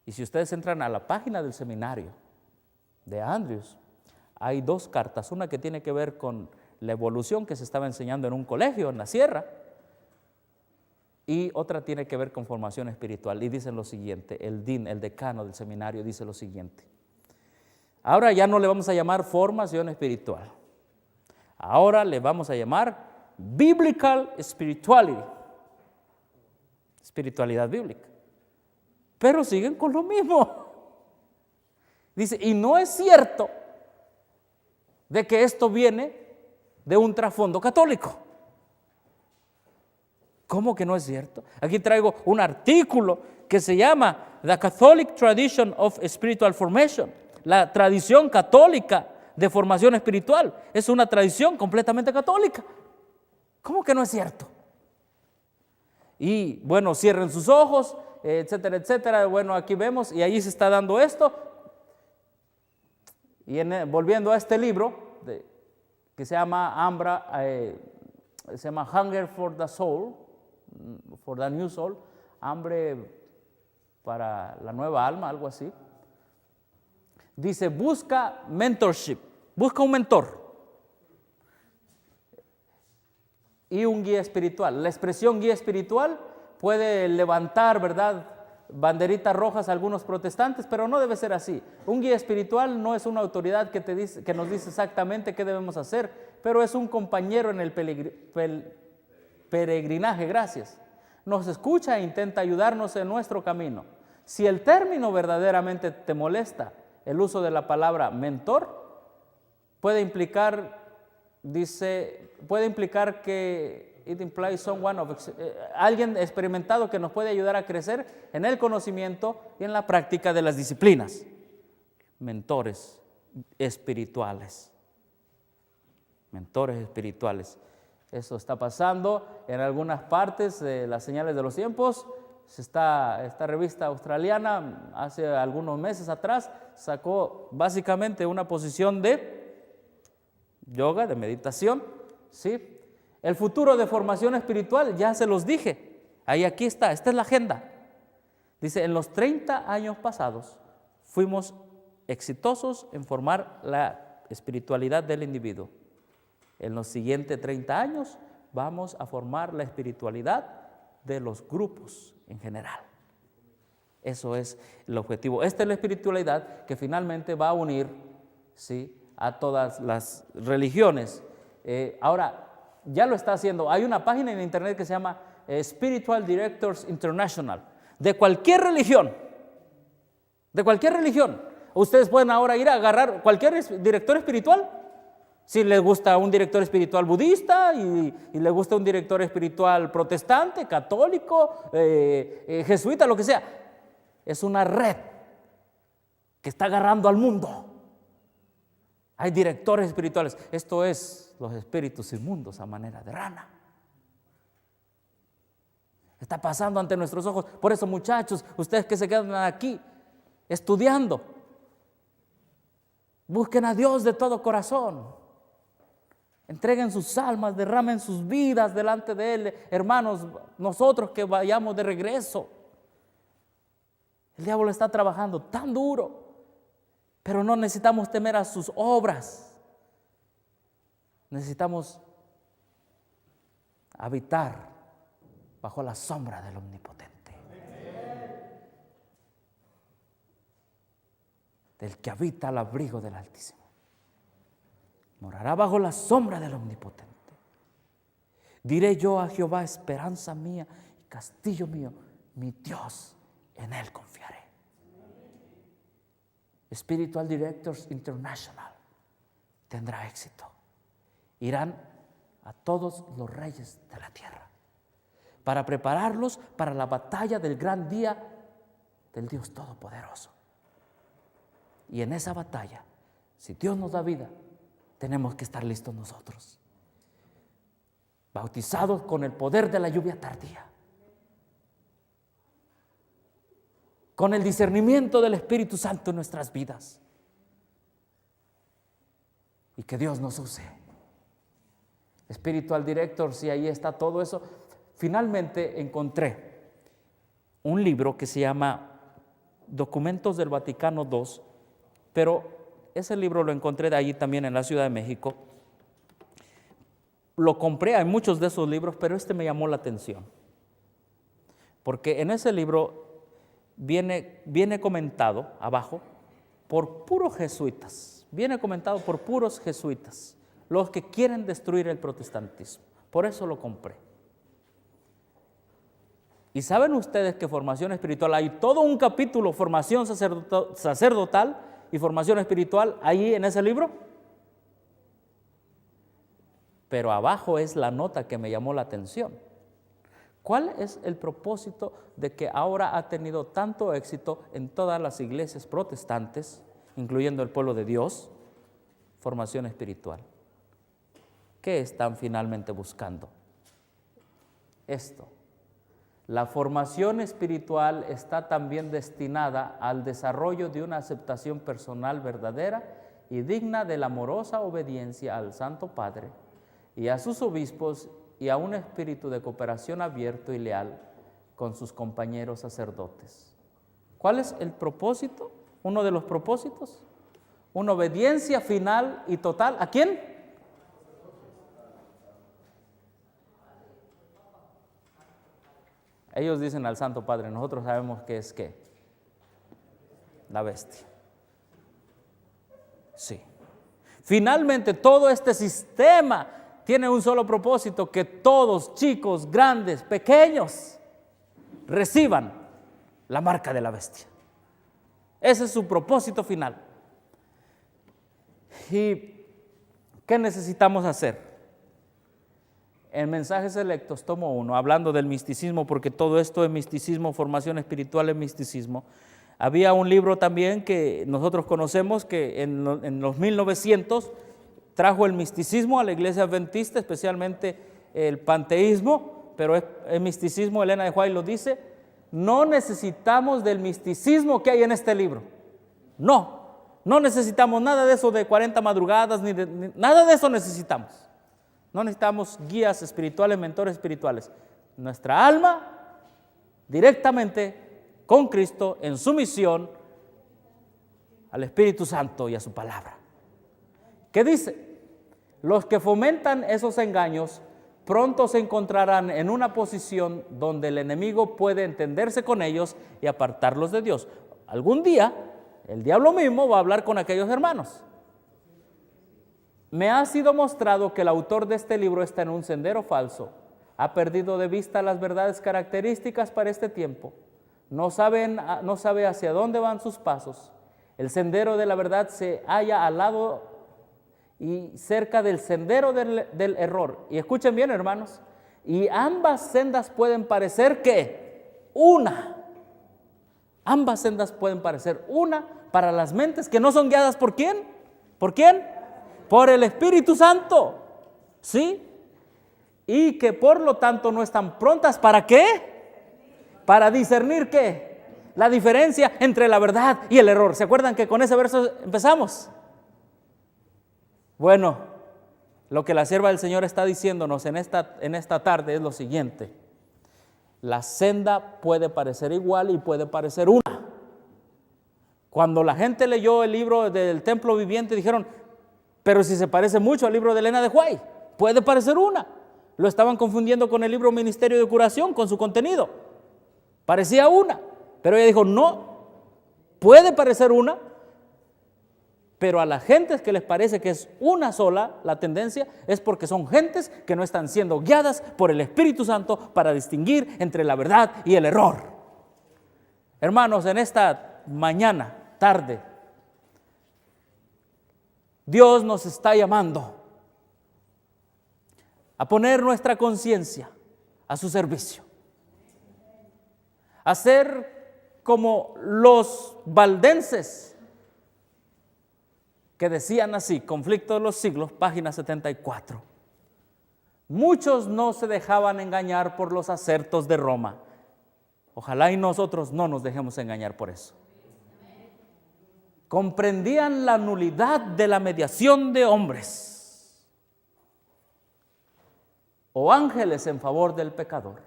y si ustedes entran a la página del seminario de Andrews, hay 2 cartas, una que tiene que ver con la evolución que se estaba enseñando en un colegio en la sierra, y otra tiene que ver con formación espiritual, y dicen lo siguiente, el decano del seminario dice lo siguiente: ahora ya no le vamos a llamar formación espiritual, ahora le vamos a llamar Biblical Spirituality, espiritualidad bíblica. Pero siguen con lo mismo. Dice, y no es cierto de que esto viene de un trasfondo católico. ¿Cómo que no es cierto? Aquí traigo un artículo que se llama The Catholic Tradition of Spiritual Formation, la tradición católica de formación espiritual. Es una tradición completamente católica. ¿Cómo que no es cierto? Y bueno, cierren sus ojos, etcétera, etcétera. Bueno, aquí vemos, y ahí se está dando esto. Y volviendo a este libro que se llama Hunger for the Soul, for the New Soul, hambre para la nueva alma, algo así. Dice, busca mentorship, busca un mentor y un guía espiritual. La expresión guía espiritual puede levantar, ¿verdad?, banderitas rojas a algunos protestantes, pero no debe ser así. Un guía espiritual no es una autoridad que nos dice exactamente qué debemos hacer, pero es un compañero en el peregrinaje, gracias. Nos escucha e intenta ayudarnos en nuestro camino. Si el término verdaderamente te molesta, el uso de la palabra mentor puede implicar que it implies someone alguien experimentado que nos puede ayudar a crecer en el conocimiento y en la práctica de las disciplinas. Mentores espirituales. Mentores espirituales. Eso está pasando en algunas partes de las señales de los tiempos. Esta revista australiana hace algunos meses atrás sacó básicamente una posición de yoga, de meditación, ¿sí? El futuro de formación espiritual, ya se los dije, aquí está, esta es la agenda. Dice, en los 30 años pasados fuimos exitosos en formar la espiritualidad del individuo. En los siguientes 30 años vamos a formar la espiritualidad de los grupos en general. Eso es el objetivo. Esta es la espiritualidad que finalmente va a unir, ¿sí?, a todas las religiones. Ahora, ya lo está haciendo. Hay una página en internet que se llama Spiritual Directors International, de cualquier religión. Ustedes pueden ahora ir a agarrar cualquier director espiritual. Si les gusta un director espiritual budista y les gusta un director espiritual protestante, católico, jesuita, lo que sea. Es una red que está agarrando al mundo. Hay directores espirituales. Esto es los espíritus inmundos a manera de rana. Está pasando ante nuestros ojos. Por eso, muchachos, ustedes que se quedan aquí estudiando, busquen a Dios de todo corazón. Entreguen sus almas, derramen sus vidas delante de Él. Hermanos, nosotros que vayamos de regreso. El diablo está trabajando tan duro, pero no necesitamos temer a sus obras. Necesitamos habitar bajo la sombra del Omnipotente, del que habita al abrigo del Altísimo. Morará bajo la sombra del Omnipotente. Diré yo a Jehová, esperanza mía y castillo mío, mi Dios, en Él confiaré. Spiritual Directors International tendrá éxito. Irán a todos los reyes de la tierra para prepararlos para la batalla del gran día del Dios Todopoderoso. Y en esa batalla, si Dios nos da vida, tenemos que estar listos nosotros, bautizados con el poder de la lluvia tardía, con el discernimiento del Espíritu Santo en nuestras vidas, y que Dios nos use. Spiritual Directors, y ahí está todo eso. Finalmente encontré un libro que se llama Documentos del Vaticano II, pero ese libro lo encontré de allí también en la Ciudad de México. Lo compré, hay muchos de esos libros, pero este me llamó la atención, porque en ese libro viene comentado abajo por puros jesuitas, viene comentado por puros jesuitas, los que quieren destruir el protestantismo. Por eso lo compré. Y saben ustedes que formación espiritual, hay todo un capítulo, formación sacerdotal y formación espiritual, ahí en ese libro. Pero abajo es la nota que me llamó la atención. ¿Cuál es el propósito de que ahora ha tenido tanto éxito en todas las iglesias protestantes, incluyendo el pueblo de Dios? Formación espiritual. ¿Qué están finalmente buscando? Esto. La formación espiritual está también destinada al desarrollo de una aceptación personal verdadera y digna de la amorosa obediencia al Santo Padre y a sus obispos, y a un espíritu de cooperación abierto y leal con sus compañeros sacerdotes. ¿Cuál es el propósito? Uno de los propósitos. Una obediencia final y total. ¿A quién? Ellos dicen al Santo Padre, nosotros sabemos que es ¿qué? La bestia. Sí. Finalmente, todo este sistema tiene un solo propósito: que todos, chicos, grandes, pequeños, reciban la marca de la bestia. Ese es su propósito final. ¿Y qué necesitamos hacer? En Mensajes Selectos, tomo 1, hablando del misticismo, porque todo esto es misticismo, formación espiritual es misticismo. Había un libro también que nosotros conocemos que en los 1900 trajo el misticismo a la iglesia adventista, especialmente el panteísmo, pero el misticismo, Elena de White lo dice, no necesitamos del misticismo que hay en este libro. No necesitamos nada de eso de 40 madrugadas, nada de eso necesitamos. No necesitamos guías espirituales, mentores espirituales. Nuestra alma directamente con Cristo en sumisión al Espíritu Santo y a su palabra. ¿Qué dice? Los que fomentan esos engaños pronto se encontrarán en una posición donde el enemigo puede entenderse con ellos y apartarlos de Dios. Algún día el diablo mismo va a hablar con aquellos hermanos. Me ha sido mostrado que el autor de este libro está en un sendero falso, ha perdido de vista las verdades características para este tiempo, no sabe hacia dónde van sus pasos. El sendero de la verdad se halla al lado y cerca del sendero del error. Y escuchen bien, hermanos, y ambas sendas pueden parecer ¿qué? Una. Ambas sendas pueden parecer una para las mentes que no son guiadas ¿por quién? ¿Por quién? Por el Espíritu Santo, ¿sí? Y que por lo tanto no están prontas ¿para qué? Para discernir ¿qué? La diferencia entre la verdad y el error. ¿Se acuerdan que con ese verso empezamos? Bueno, lo que la sierva del Señor está diciéndonos en esta tarde es lo siguiente: la senda puede parecer igual y puede parecer una. Cuando la gente leyó el libro del templo viviente, dijeron, Pero si se parece mucho al libro de Elena de White, puede parecer una. Lo estaban confundiendo con el libro Ministerio de Curación, con su contenido. Parecía una, pero ella dijo, no, puede parecer una, pero a las gentes que les parece que es una sola, la tendencia es porque son gentes que no están siendo guiadas por el Espíritu Santo para distinguir entre la verdad y el error. Hermanos, en esta mañana, tarde, Dios nos está llamando a poner nuestra conciencia a su servicio, a ser como los valdenses que decían así, Conflicto de los Siglos, página 74. Muchos no se dejaban engañar por los acertos de Roma. Ojalá y nosotros no nos dejemos engañar por eso. Comprendían la nulidad de la mediación de hombres o ángeles en favor del pecador.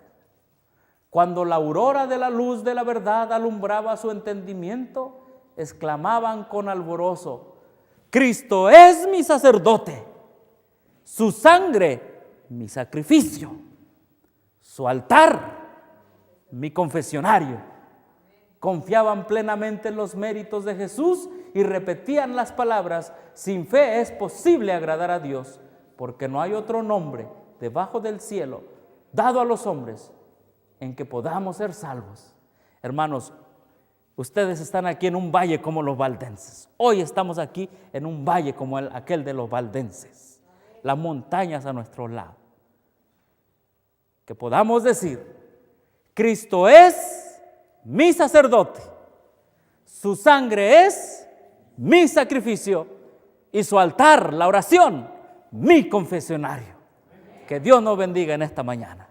Cuando la aurora de la luz de la verdad alumbraba su entendimiento, exclamaban con alborozo, Cristo es mi sacerdote, su sangre mi sacrificio, su altar mi confesionario. Confiaban plenamente en los méritos de Jesús y repetían las palabras, sin fe es posible agradar a Dios, porque no hay otro nombre debajo del cielo dado a los hombres en que podamos ser salvos. Hermanos, ustedes están aquí en un valle como los valdenses. Hoy estamos aquí en un valle como aquel de los valdenses. Las montañas a nuestro lado. Que podamos decir, Cristo es mi sacerdote, su sangre es mi sacrificio y su altar, la oración, mi confesionario. Que Dios nos bendiga en esta mañana.